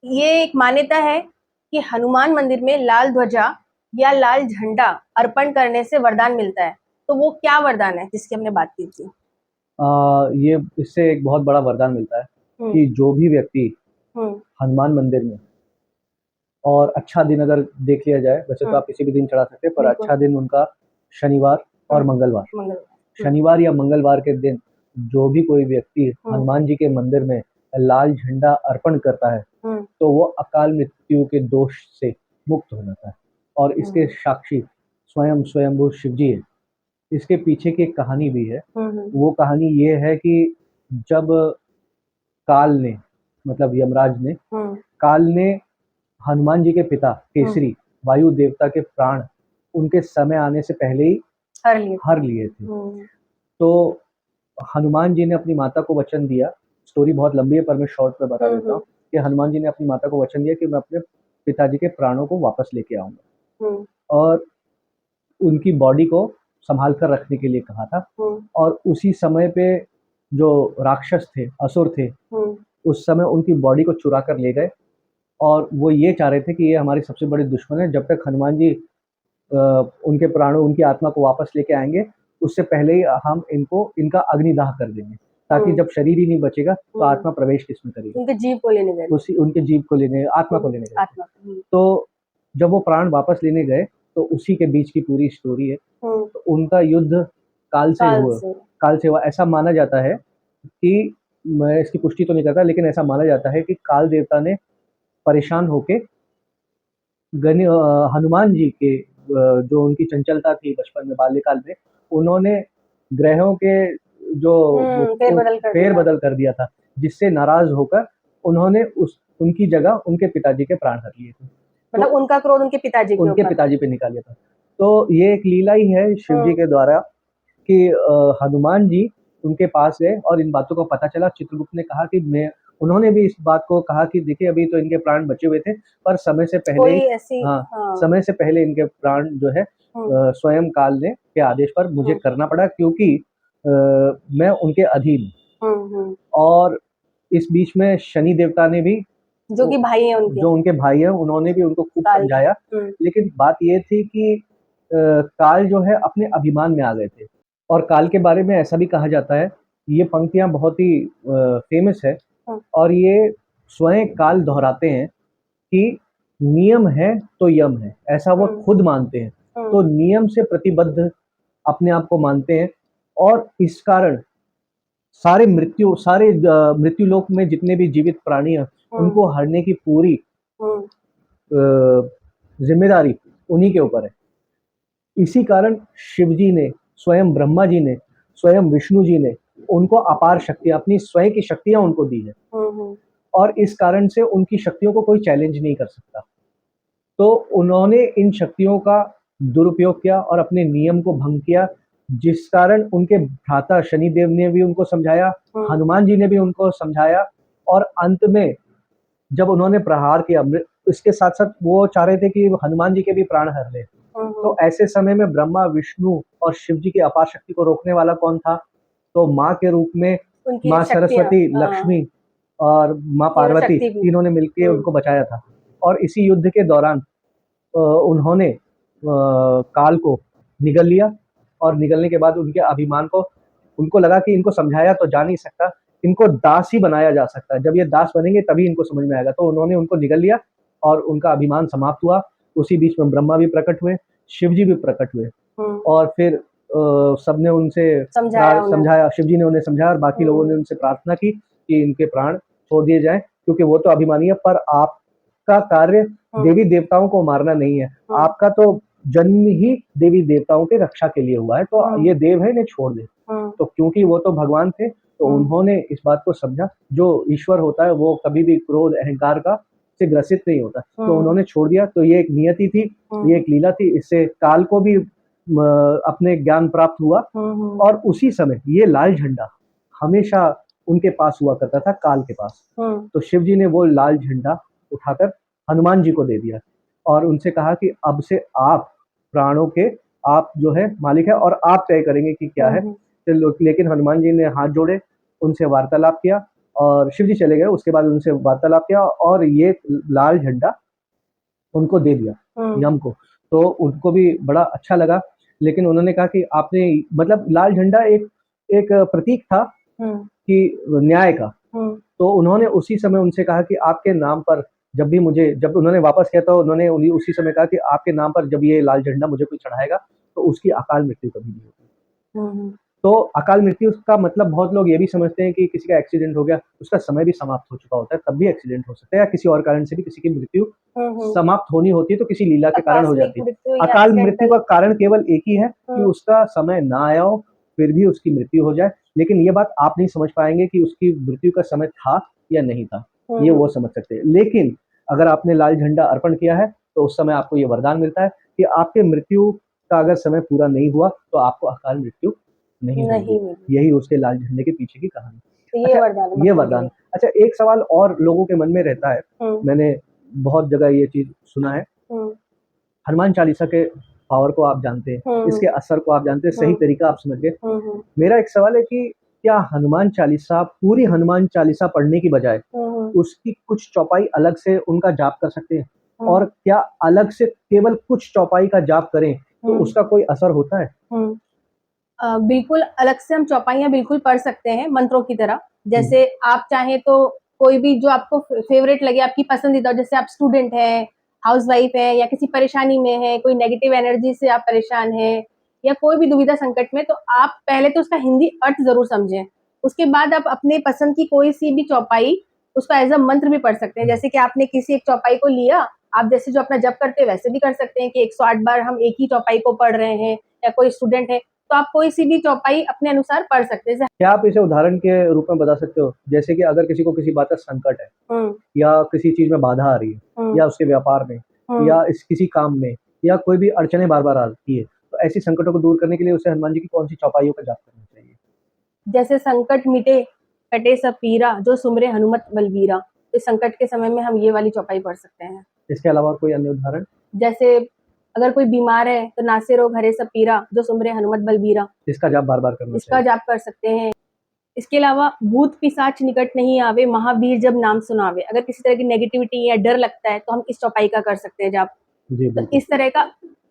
ये एक मान्यता है कि हनुमान मंदिर में लाल ध्वजा या लाल झंडा अर्पण करने से वरदान मिलता है। तो वो क्या वरदान है जिसकी हमने बात की थी? ये इससे एक बहुत बड़ा वरदान मिलता है कि जो भी व्यक्ति हनुमान मंदिर में, और अच्छा दिन अगर देख लिया जाए, वैसे तो आप किसी भी दिन चढ़ा सकते हैं, पर अच्छा दिन उनका शनिवार और मंगलवार, शनिवार या मंगलवार के दिन जो भी कोई व्यक्ति हनुमान जी के मंदिर में लाल झंडा अर्पण करता है तो वो अकाल मृत्यु के दोष से मुक्त हो जाता है। और इसके साक्षी स्वयं स्वयंभू शिव जी है। इसके पीछे की एक कहानी भी है। वो कहानी ये है कि जब काल ने, मतलब यमराज ने, काल ने हनुमान जी के पिता केसरी वायु देवता के प्राण उनके समय आने से पहले ही हर लिए थे। तो हनुमान जी ने अपनी माता को वचन दिया, स्टोरी बहुत लंबी है पर मैं शॉर्ट में बता देता हूँ कि हनुमान जी ने अपनी माता को वचन दिया कि मैं अपने पिताजी के प्राणों को वापस लेके आऊंगा, और उनकी बॉडी को संभाल कर रखने के लिए कहा था। और उसी समय पे जो राक्षस थे, असुर थे, उस समय उनकी बॉडी को चुरा कर ले गए, और वो ये चाह रहे थे कि ये हमारे सबसे बड़े दुश्मन है, जब तक हनुमान जी उनके प्राणों, उनकी आत्मा को वापस लेके आएंगे उससे पहले ही हम इनका अग्निदाह कर देंगे, ताकि जब शरीर ही नहीं बचेगा तो आत्मा प्रवेश किसमें करेगी, उनके जीव को लेने गए, उनके जीव को लेने, आत्मा को लेने गए। तो जब वो प्राण वापस लेने गए तो उसी के बीच की पूरी स्टोरी है। तो उनका युद्ध काल से काल हुआ, से। काल से हुआ। ऐसा माना जाता है कि, मैं इसकी पुष्टि तो नहीं करता, लेकिन ऐसा माना जाता है कि काल देवता ने परेशान होके हनुमान जी के, जो उनकी चंचलता थी बचपन में, बाल्यकाल में, उन्होंने ग्रहों के जो फेरबदल कर फेर दिया। बदल कर दिया था, जिससे नाराज होकर उन्होंने उनकी जगह उनके पिताजी के प्राण हर लिए थे। तो मतलब उनका क्रोध उनके पिताजी के उनके ऊपर था। पिताजी पे निकाल दिया था। तो ये एक लीला ही है शिव जी हम्म के द्वारा कि हनुमान जी उनके पास गए और इन बातों का पता चला। चित्रगुप्त ने कहा कि मैं उन्होंने भी इस बात को कहा कि देखिए अभी तो इनके प्राण बचे हुए थे, पर समय से पहले कोई ही, ऐसी, हाँ, हाँ। समय से पहले इनके प्राण जो है हम्म स्वयं काल ने के आदेश पर मुझे हम्म करना पड़ा, क्योंकि मैं उनके अधीन हूँ। हम्म। और इस बीच में शनि देवता ने भी, जो कि भाई है उनके, जो उनके भाई हैं, उन्होंने भी उनको खूब काल के। समझाया। लेकिन बात ये थी कि काल जो है अपने अभिमान में आ गए थे। और काल के बारे में ऐसा भी कहा जाता है, ये पंक्तियाँ बहुत ही फेमस है, हम्म और ये स्वयं काल दोहराते हैं कि नियम है तो यम है, ऐसा वो हम्म खुद मानते हैं। तो हम्म नियम से प्रतिबद्ध अपने आप को मानते हैं, और इस कारण सारे मृत्यु लोक में जितने भी जीवित प्राणी हैं, हम्म उनको हरने की पूरी हम्म अ, जिम्मेदारी उन्हीं के ऊपर है। इसी कारण शिव जी ने, स्वयं ब्रह्मा जी ने, स्वयं विष्णु जी ने उनको अपार शक्तियाँ, अपनी स्वयं की शक्तियाँ उनको दी है, हम्म और इस कारण से उनकी शक्तियों को कोई चैलेंज नहीं कर सकता। तो उन्होंने इन शक्तियों का दुरुपयोग किया और अपने नियम को भंग किया, जिस कारण उनके भ्राता शनिदेव ने भी उनको समझाया, हम्म हनुमान जी ने भी उनको समझाया, और अंत में जब उन्होंने प्रहार किया, इसके साथ-साथ वो चाह रहे थे कि हनुमान जी के भी प्राण हर लें। तो ऐसे समय में ब्रह्मा, विष्णु और शिव जी की अपार शक्ति को रोकने वाला कौन था? तो माँ के रूप में उनकी माँ शक्तियाँ, सरस्वती, हाँ। लक्ष्मी और माँ तीनों पार्वती, शक्ति भी। तीनों ने मिलके हम्म उनको बचाया था। और इसी युद्ध के दौरान उन्होंने काल को निगल लिया, और निगलने के बाद उनके अभिमान को, उनको लगा कि इनको समझाया तो जा नहीं सकता, इनको दास ही बनाया जा सकता है। जब ये दास बनेंगे तभी इनको समझ में आएगा। तो उन्होंने उनको निगल लिया और उनका अभिमान समाप्त हुआ। उसी बीच में ब्रह्मा भी प्रकट हुए, शिव जी भी प्रकट हुए, हम्म और फिर सबने उनसे समझाया उन्हें। समझाया, शिव जी ने उन्हें समझाया, और बाकी लोगों ने उनसे प्रार्थना की कि इनके प्राण छोड़ दिए जाएँ, क्योंकि वो तो अभिमानी है। पर आपका कार्य देवी देवताओं को मारना नहीं है, आपका तो जन्म ही देवी देवताओं के रक्षा के लिए हुआ है, तो ये देव है, इन्हें छोड़ दे। तो क्योंकि वो तो भगवान थे, तो उन्होंने इस बात को समझा, जो ईश्वर होता है वो कभी भी क्रोध, अहंकार का से ग्रसित नहीं होता। तो उन्होंने छोड़ दिया। तो ये एक नियति थी, ये एक लीला थी, इससे काल को भी अपने ज्ञान प्राप्त हुआ। और उसी समय ये लाल झंडा हमेशा उनके पास हुआ करता था, काल के पास। तो शिव जी ने वो लाल झंडा उठाकर हनुमान जी को दे दिया, और उनसे कहा कि अब से आप प्राणों के, आप जो है मालिक है, और आप तय करेंगे कि क्या है। लेकिन हनुमान जी ने हाथ जोड़े, उनसे वार्तालाप किया, और शिव जी चले गए। उसके बाद उनसे वार्तालाप किया, और ये लाल झंडा उनको दे दिया, यम को। तो उनको भी बड़ा अच्छा लगा, लेकिन उन्होंने कहा कि आपने, मतलब लाल झंडा एक एक प्रतीक था कि न्याय का। तो उन्होंने उसी समय उनसे कहा कि आपके नाम पर जब उन्होंने वापस किया, तो उन्होंने उसी समय कहा कि आपके नाम पर जब ये लाल झंडा मुझे कोई चढ़ाएगा, तो उसकी अकाल मृत्यु कभी नहीं होगी। तो अकाल मृत्यु का मतलब बहुत लोग ये भी समझते हैं कि किसी का एक्सीडेंट हो गया, उसका समय भी समाप्त हो चुका होता है, तब भी एक्सीडेंट हो सकता है, या किसी और कारण से भी किसी की मृत्यु समाप्त होनी होती है, तो किसी लीला के कारण हो आकस्मिक जाती है। मृत्यु या अकाल मृत्यु का एक्सीडेंटल। कारण केवल एक ही है कि उसका समय ना आया हो, फिर भी उसकी मृत्यु हो जाए। लेकिन ये बात आप नहीं समझ पाएंगे कि उसकी मृत्यु का समय था या नहीं था, ये वो समझ सकते हैं। लेकिन अगर आपने लाल झंडा अर्पण किया है, तो उस समय आपको ये वरदान मिलता है कि आपके मृत्यु का अगर समय पूरा नहीं हुआ, तो आपको अकाल मृत्यु नहीं होगी। नहीं, यही उसके लाल झंडे के पीछे की कहानी। तो ये अच्छा, वरदान है ये भक्तों के वरदान। लिए। अच्छा, एक सवाल और लोगों के मन में रहता है, मैंने बहुत जगह ये चीज़ सुना है। हम्म हनुमान चालीसा के पावर को आप जानते हैं, इसके असर को आप जानते हैं, सही तरीका आप समझ गए। मेरा एक सवाल है कि क्या हनुमान चालीसा, पूरी हनुमान चालीसा पढ़ने की बजाय उसकी कुछ चौपाई अलग से उनका जाप कर सकते हैं? और क्या अलग से केवल कुछ चौपाई का जाप करें, तो उसका कोई असर होता है? बिल्कुल अलग से हम चौपाइयाँ बिल्कुल पढ़ सकते हैं मंत्रों की तरह। जैसे आप चाहें तो कोई भी जो आपको फेवरेट लगे, आपकी पसंदीदा, जैसे आप स्टूडेंट हैं, हाउसवाइफ है, या किसी परेशानी में है, कोई नेगेटिव एनर्जी से आप परेशान हैं, या कोई भी दुविधा संकट में, तो आप पहले तो उसका हिंदी अर्थ जरूर समझें। उसके बाद आप अपने पसंद की कोई सी भी चौपाई उसको एज अ मंत्र भी पढ़ सकते हैं। जैसे कि आपने किसी एक चौपाई को लिया, आप जैसे जो अपना जप करते हैं वैसे भी कर सकते हैं कि 108 बार हम एक ही चौपाई को पढ़ रहे हैं, या कोई स्टूडेंट है तो आप कोई सी भी चौपाई अपने अनुसार पढ़ सकते हैं। क्या आप इसे उदाहरण के रूप में बता सकते हो? जैसे कि अगर किसी को किसी बात का संकट है, हम्म या किसी चीज में बाधा आ रही है, हम्म या उसके व्यापार में, हम्म या इस किसी काम में, या कोई भी अड़चने बार बार आती है, तो ऐसी संकटों को दूर करने के लिए उसे हनुमान जी की कौन सी चौपाइयों का जाप करना चाहिए? जैसे संकट मिटे कटे सब पीरा, जो सुमरे हनुमत बलबीरा। तो इस संकट के समय में हम ये वाली चौपाई पढ़ सकते हैं। इसके अलावा और कोई अन्य उदाहरण? जैसे अगर कोई बीमार है तो नासे रोग हरे सब पीरा, जो सुमरे हनुमत बलबीरा। इसका जाप बार बार करना इसका चाहिए। जाप कर सकते हैं। इसके अलावा भूत पिशाच निकट नहीं आवे, महावीर जब नाम सुनावे। अगर किसी तरह की नेगेटिविटी या डर लगता है तो हम इस चौपाई का कर सकते हैं जाप। जी तो बिल्कुल। इस तरह का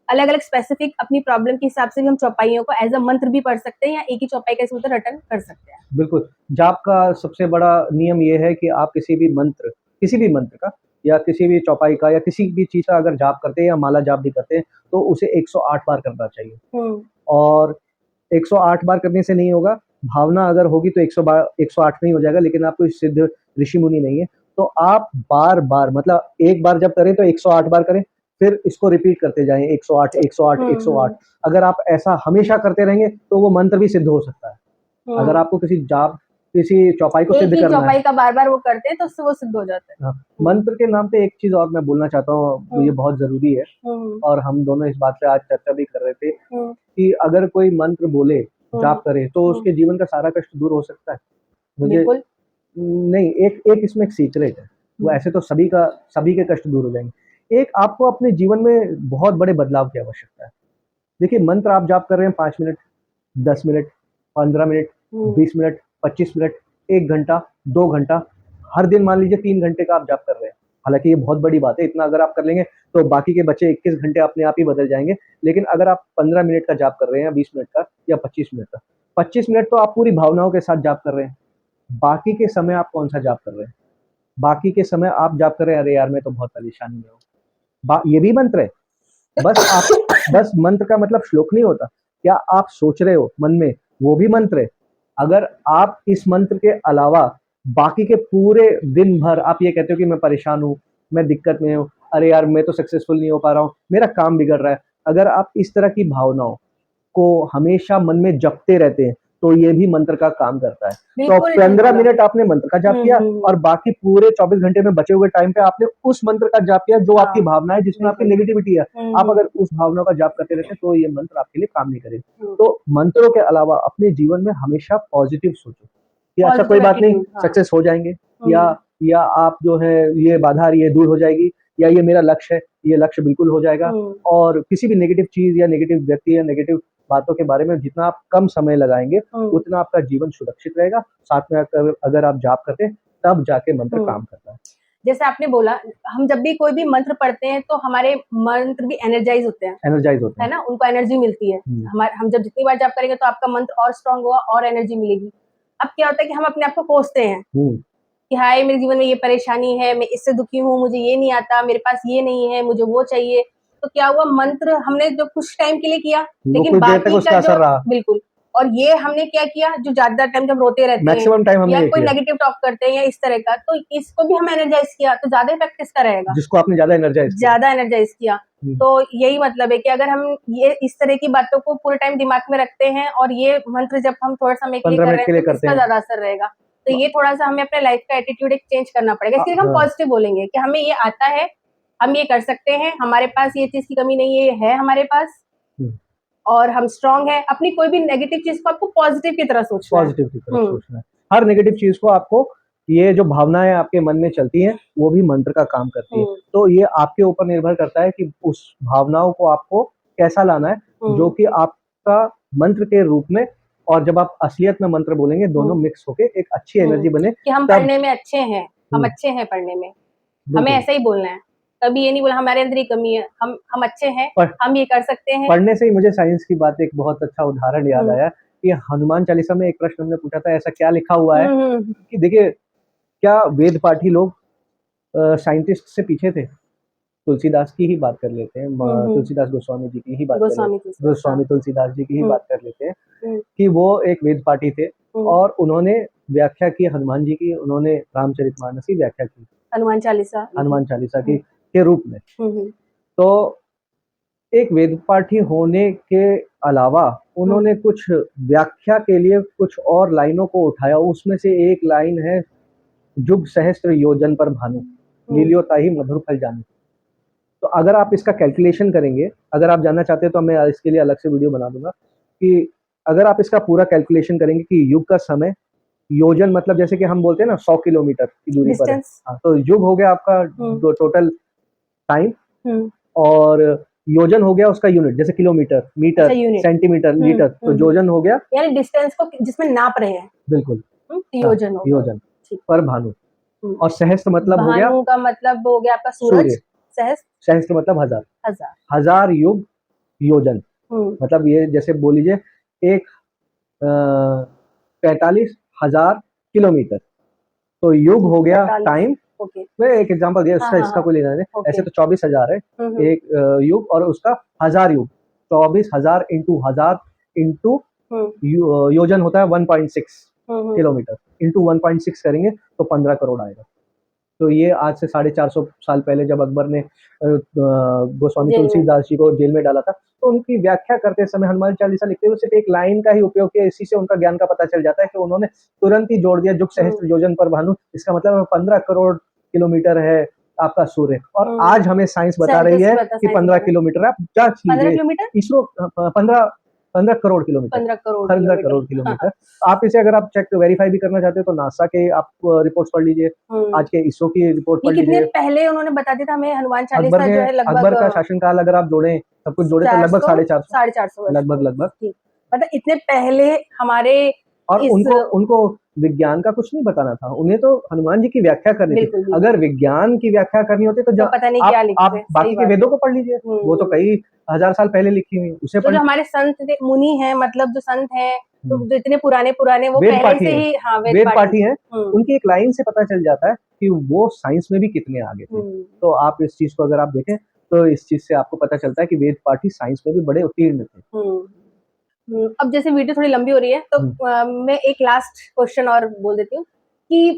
अलग अलग स्पेसिफिक अपनी प्रॉब्लम के हिसाब से भी हम चौपाइयों को एज अ मंत्र भी पढ़ सकते हैं, या एक ही चौपाई का इसमें रिटर्न कर सकते हैं। बिल्कुल, जाप का सबसे बड़ा नियम ये है कि आप किसी भी मंत्र का, या किसी भी चौपाई का, या किसी भी चीज़ का अगर जाप करते हैं या माला जाप भी करते हैं, तो उसे 108 बार करना चाहिए। हम्म और 108 बार करने से नहीं होगा, भावना अगर होगी तो 108 में ही हो जाएगा, लेकिन आप कोई सिद्ध ऋषि-मुनि नहीं है। तो आप बार-बार, मतलब एक बार जब करें तो 108 बार करें, फिर इसको रिपीट करते जाएँ 108, 108, 108। हम्म अगर आप ऐसा हमेशा करते रहेंगे, तो वो मंत्र भी सिद्ध हो सकता है। अगर हम्म आपको किसी चौपाई को एक सिद्ध ही करना है। चौपाई का बार बार वो करते हैं तो उससे वो सिद्ध हो जाता है। हाँ, हम्म मंत्र के नाम पे एक चीज़ और मैं बोलना चाहता हूँ, ये हम्म बहुत ज़रूरी है, हम्म और हम दोनों इस बात पे आज चर्चा भी कर रहे थे हम्म कि अगर कोई मंत्र बोले, हम्म जाप करे, तो हम्म उसके जीवन का सारा कष्ट दूर हो सकता है। मुझे बिल्कुल। नहीं, एक एक इसमें एक सीक्रेट है। वो ऐसे तो सभी के कष्ट दूर हो जाएँगे। एक आपको अपने जीवन में बहुत बड़े बदलाव की आवश्यकता है। देखिए, मंत्र आप जाप कर रहे हैं 5 मिनट, 10 मिनट, 15 मिनट, हम्म 20 मिनट, 25 मिनट, 1 घंटा, 2 घंटा, हर दिन मान लीजिए 3 घंटे का आप जाप कर रहे हैं। हालाँकि ये बहुत बड़ी बात है, इतना अगर आप कर लेंगे तो बाकी के बचे 21 घंटे अपने आप ही बदल जाएँगे। लेकिन अगर आप 15 मिनट का जाप कर रहे हैं, 20 मिनट का या 25 मिनट का, 25 मिनट तो आप पूरी भावनाओं के साथ जाप कर रहे हैं। बाकी के समय आप कौन-सा जाप कर रहे हैं? बाकी के समय आप जाप कर रहे हैं, "अरे यार! मैं तो बहुत परेशानी में हूँ।" ये भी मंत्र है। बस मंत्र का मतलब श्लोक नहीं होता। क्या आप सोच रहे हो मन में, वो भी मंत्र है। अगर आप इस मंत्र के अलावा बाकी के पूरे दिन भर आप ये कहते हो कि मैं परेशान हूँ, मैं दिक्कत में हूँ, अरे यार मैं तो सक्सेसफुल नहीं हो पा रहा हूँ, मेरा काम बिगड़ रहा है। अगर आप इस तरह की भावनाओं को हमेशा मन में जपते रहते हैं, तो ये भी मंत्र का काम करता है। तो बिल्कुल ठीक 15 बोला। मिनट आपने मंत्र का जाप किया, और बाकी पूरे 24 घंटे में बचे हुए टाइम पे आपने उस मंत्र का जाप किया जो आपकी हाँ भावना है, जिसमें आपकी बिल्कुल। नेगेटिविटी है। आप हम्म अगर उस भावना का जाप करते रहते हैं, तो ये मंत्र आपके लिए काम नहीं करेगा। हम्म तो मंत्रों के अलावा अपने जीवन में हमेशा पॉजिटिव सोचो कि अच्छा कोई पॉजिटिव बात नहीं, एटीट्यूड, हाँ। सक्सेस हो जाएँगे, या हम्म या आप जो है ये बाधा आ रही है दूर हो जाएगी, या ये मेरा लक्ष्य है, ये लक्ष्य बिल्कुल हो जाएगा। हम्म और किसी भी नेगेटिव चीज़ या नेगेटिव व्यक्ति या नेगेटिव बातों के बारे में जितना आप कम समय लगाएँगे, हम्म उतना आपका जीवन सुरक्षित रहेगा। साथ में अगर आप जाप करते हैं, तब जाके मंत्र हम्म काम करता है। जैसे आपने बोला, हम जब भी कोई भी मंत्र पढ़ते हैं तो हमारे मंत्र भी एनर्जाइज होते हैं, एनर्जाइज़ होते है हैं। ना? उनको एनर्जी मिलती है। हुँ, हम जब जितनी बार जाप करेंगे तो आपका मंत्र और स्ट्रांग होगा और एनर्जी मिलेगी। अब क्या होता है कि हम अपने आप को कोसते हैं हुँ, कि हाय मेरे जीवन में ये परेशानी है, मैं इससे दुखी हूँ, मुझे ये नहीं आता, मेरे पास ये नहीं है, मुझे वो चाहिए। तो क्या हुआ, मंत्र हमने जो कुछ टाइम के लिए किया, वो लेकिन कुछ देर तक बाकी का उसका जो असर रहा। बिल्कुल। और ये हमने क्या किया, जो ज़्यादा टाइम जब रोते रहते हैं मैक्सिमम टाइम हमने या ये कोई किया, नेगेटिव टॉक करते हैं या इस तरह का, तो इसको भी हम एनर्जाइज़ किया, तो ज़्यादा इफेक्ट किसका रहेगा? जिसको आपने ज़्यादा एनर्जाइज़ किया। ज़्यादा एनर्जाइज़ किया। हुँ, तो यही मतलब है कि अगर हम ये इस तरह की बातों को पूरे टाइम दिमाग में रखते हैं और ये मंत्र जब हम थोड़े समय के लिए 15 कर रहे मिनट के हैं, लिए तो करते किसका हैं। ज़्यादा असर रहेगा? तो ये थोड़ा-सा हमें अपने लाइफ का एटीट्यूड एक चेंज करना पड़ेगा। इसके लिए हम हाँ, पॉजिटिव बोलेंगे कि हमें ये आता है, हम ये कर सकते हैं, हमारे पास ये चीज़ की कमी नहीं है, ये है हमारे पास हुँ, और हम स्ट्रॉन्ग हैं। अपनी कोई भी नेगेटिव चीज़ को आपको पॉजिटिव की तरह सोचना है। पॉज़िटिव की तरफ हुँ, सोचना है। हर नेगेटिव चीज़ को आपको, ये जो भावनाएँ आपके मन में चलती हैं, वो भी मंत्र का काम करती है। हुँ, तो ये आपके ऊपर निर्भर करता है कि उस भावनाओं को आपको कैसा लाना है, जो हुँ, कि आपका मंत्र के रूप में, और जब आप असलियत में मंत्र बोलेंगे, दोनों हुँ, मिक्स होके एक अच्छी हुँ, एनर्जी बने, कि हम तब। पढ़ने में अच्छे हैं, हम हुँ, अच्छे हैं पढ़ने में। हमें बिल्कुल। ऐसा ही बोलना है। कभी ये नहीं बोला हमारे अंदर ये कमी है, हम अच्छे हैं, पढ़ हम ये कर सकते हैं। पढ़ने से ही मुझे साइंस की बात, एक बहुत अच्छा उदाहरण याद हुँ, आया कि हनुमान चालीसा में एक प्रश्न हमने पूछा था, ऐसा क्या लिखा हुआ है हुँ, हुँ, कि देखिए, क्या वेद पाठी लोग साइंटिस्ट से पीछे थे? तुलसीदास की ही बात कर लेते हैं, तुलसीदास गोस्वामी जी की ही बात कर लेते हैं, गोस्वामी तुलसीदास जी की ही बात कर लेते हैं कि वो एक वेद पाठी थे और उन्होंने व्याख्या की हनुमान जी की, उन्होंने रामचरितमानस की व्याख्या की हनुमान चालीसा की के रूप में। तो एक वेद पाठी होने के अलावा उन्होंने कुछ व्याख्या के लिए कुछ और लाइनों को उठाया। उसमें से एक लाइन है, जुग सहस्त्र योजन पर भानु, लील्योताहि मधुर फल जानू। तो अगर आप इसका कैलकुलेशन करेंगे, अगर आप जानना चाहते हैं तो मैं इसके लिए अलग से वीडियो बना दूंगा कि अगर आप इसका पूरा कैलकुलेशन करेंगे कि युग का समय, योजन मतलब जैसे कि हम बोलते हैं ना 100 किलोमीटर की दूरी पर है। हाँ, तो युग हो गया आपका टोटल टाइम और योजन हो गया उसका यूनिट, जैसे किलोमीटर, मीटर, सेंटीमीटर, लीटर। तो योजन हो गया यानी डिस्टेंस को जिसमें नाप रहे हैं। बिल्कुल, योजन हो गया। योजन पर भानु। और सहस्त्र मतलब हो गया, भानु का मतलब हो गया आपका सूरज। सहस्त्र मतलब हजार, हजार युग योजन। मतलब ये जैसे बोल लीजिए एक 45,000 किलोमीटर। तो युग हो गया टाइम। मैं एक एग्जांपल दिया, इसका कोई लेना नहीं। ऐसे तो 24,000 है एक युग और उसका हजार युग, 24,000 इंटू हजार इंटू योजन होता है 1.6 किलोमीटर, इंटू 1.6 करेंगे तो 15 करोड़ आएगा। तो ये आज से 450 साल पहले जब अकबर ने गोस्वामी तुलसीदास जी को जेल में डाला था, तो उनकी व्याख्या करते समय हनुमान चालीसा लिखते हुए सिर्फ एक लाइन का ही उपयोग किया। इसी से उनका ज्ञान का पता चल जाता है कि उन्होंने तुरंत ही जोड़ दिया जुग सहस्त्र योजन पर भानु। इसका मतलब 15 करोड़ किलोमीटर है आपका सूर्य। और आज हमें साइंस बता रही है कि 15 किलोमीटर। आप जांच लीजिए, इसरो 15 करोड़ किलोमीटर, 15 करोड़ किलोमीटर। आप इसे अगर आप चेक वेरीफाई भी करना चाहते हो तो नासा के आप रिपोर्ट्स पढ़ लीजिए, आज के इसरो की रिपोर्ट पढ़ लीजिए। पहले उन्होंने बता दिया था हमें हनुमान चालीसा जो है लगभग अकबर का शासनकाल अगर आप जोड़े, सब कुछ जोड़े तो लगभग 450 लगभग। मतलब इतने पहले हमारे, और उनको विज्ञान का कुछ नहीं बताना था, उन्हें तो हनुमान जी की व्याख्या करनी थी। अगर विज्ञान की व्याख्या करनी होती तो पता नहीं क्या लिखते। आप बाकी के वेदों को पढ़ लीजिए, वो तो कई हजार साल पहले लिखी हुई, उसे तो जो हमारे संत मुनि हैं, मतलब जो संत हैं, तो जो इतने पुराने वो पहले से ही वेद पाठी हैं, उनकी एक लाइन से पता चल जाता है कि वो साइंस में भी कितने आगे थे। तो आप इस चीज को अगर आप देखें तो इस चीज से आपको पता चलता है कि वेद पाठी साइंस में भी बड़े उत्तीर्ण थे। अब जैसे वीडियो थोड़ी लंबी हो रही है तो मैं एक लास्ट क्वेश्चन और बोल देती हूँ कि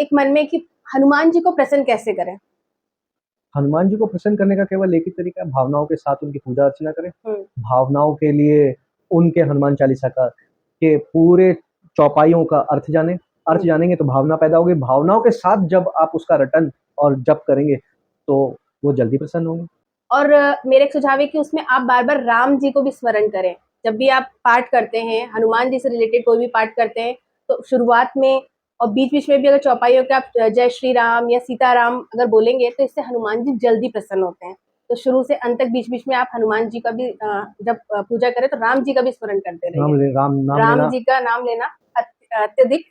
एक मन में कि हनुमान जी को प्रसन्न कैसे करें। हनुमान जी को प्रसन्न करने का केवल एक ही तरीका है, भावनाओं के साथ उनकी पूजा अर्चना करें। भावनाओं के लिए उनके हनुमान चालीसा का के पूरे चौपाइयों का अर्थ जाने, अर्थ जानेंगे तो भावना पैदा होगी। भावनाओं के साथ जब आप उसका रटन और जप करेंगे तो वो जल्दी प्रसन्न होंगे। और मेरा एक सुझाव है कि उसमें आप बार बार राम जी को भी स्मरण करें। जब भी आप पाठ करते हैं, हनुमान जी से रिलेटेड कोई भी पाठ करते हैं, तो शुरुआत में और बीच बीच में भी अगर चौपाइयों के आप जय श्री राम या सीताराम अगर बोलेंगे तो इससे हनुमान जी जल्दी प्रसन्न होते हैं। तो शुरू से अंत तक बीच बीच में आप हनुमान जी का भी जब पूजा करें तो राम जी का भी स्मरण करते रहिए। राम जी का नाम लेना अत्यधिक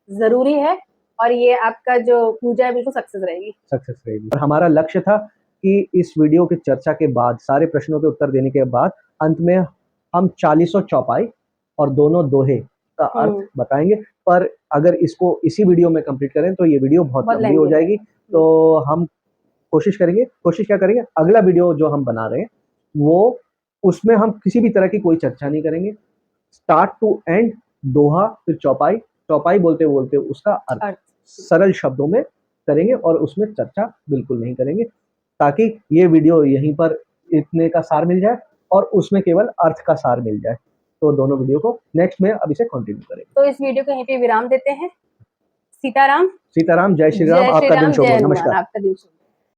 जरूरी है और ये आपका जो पूजा है बिल्कुल सक्सेस रहेगी। और हमारा लक्ष्य था कि इस वीडियो की चर्चा के बाद, सारे प्रश्नों के उत्तर देने के बाद, अंत में हम 40 चौपाई और दोनों दोहे का अर्थ बताएंगे। पर अगर इसको इसी वीडियो में कंप्लीट करें तो ये वीडियो बहुत लंबी हो जाएगी। तो हम कोशिश क्या करेंगे, अगला वीडियो जो हम बना रहे हैं वो उसमें हम किसी भी तरह की कोई चर्चा नहीं करेंगे। स्टार्ट टू एंड दोहा, फिर चौपाई, चौपाई बोलते बोलते उसका अर्थ सरल शब्दों में करेंगे और उसमें चर्चा बिल्कुल नहीं करेंगे, ताकि ये वीडियो यहीं पर इतने का सार मिल जाए और उसमें केवल अर्थ का सार मिल जाए। तो दोनों वीडियो को नेक्स्ट में अब इसे कंटिन्यू करेंगे। तो इस वीडियो को यहीं पे विराम देते हैं। सीताराम, जय श्री राम। आपका दिन शुभ हो। नमस्कार।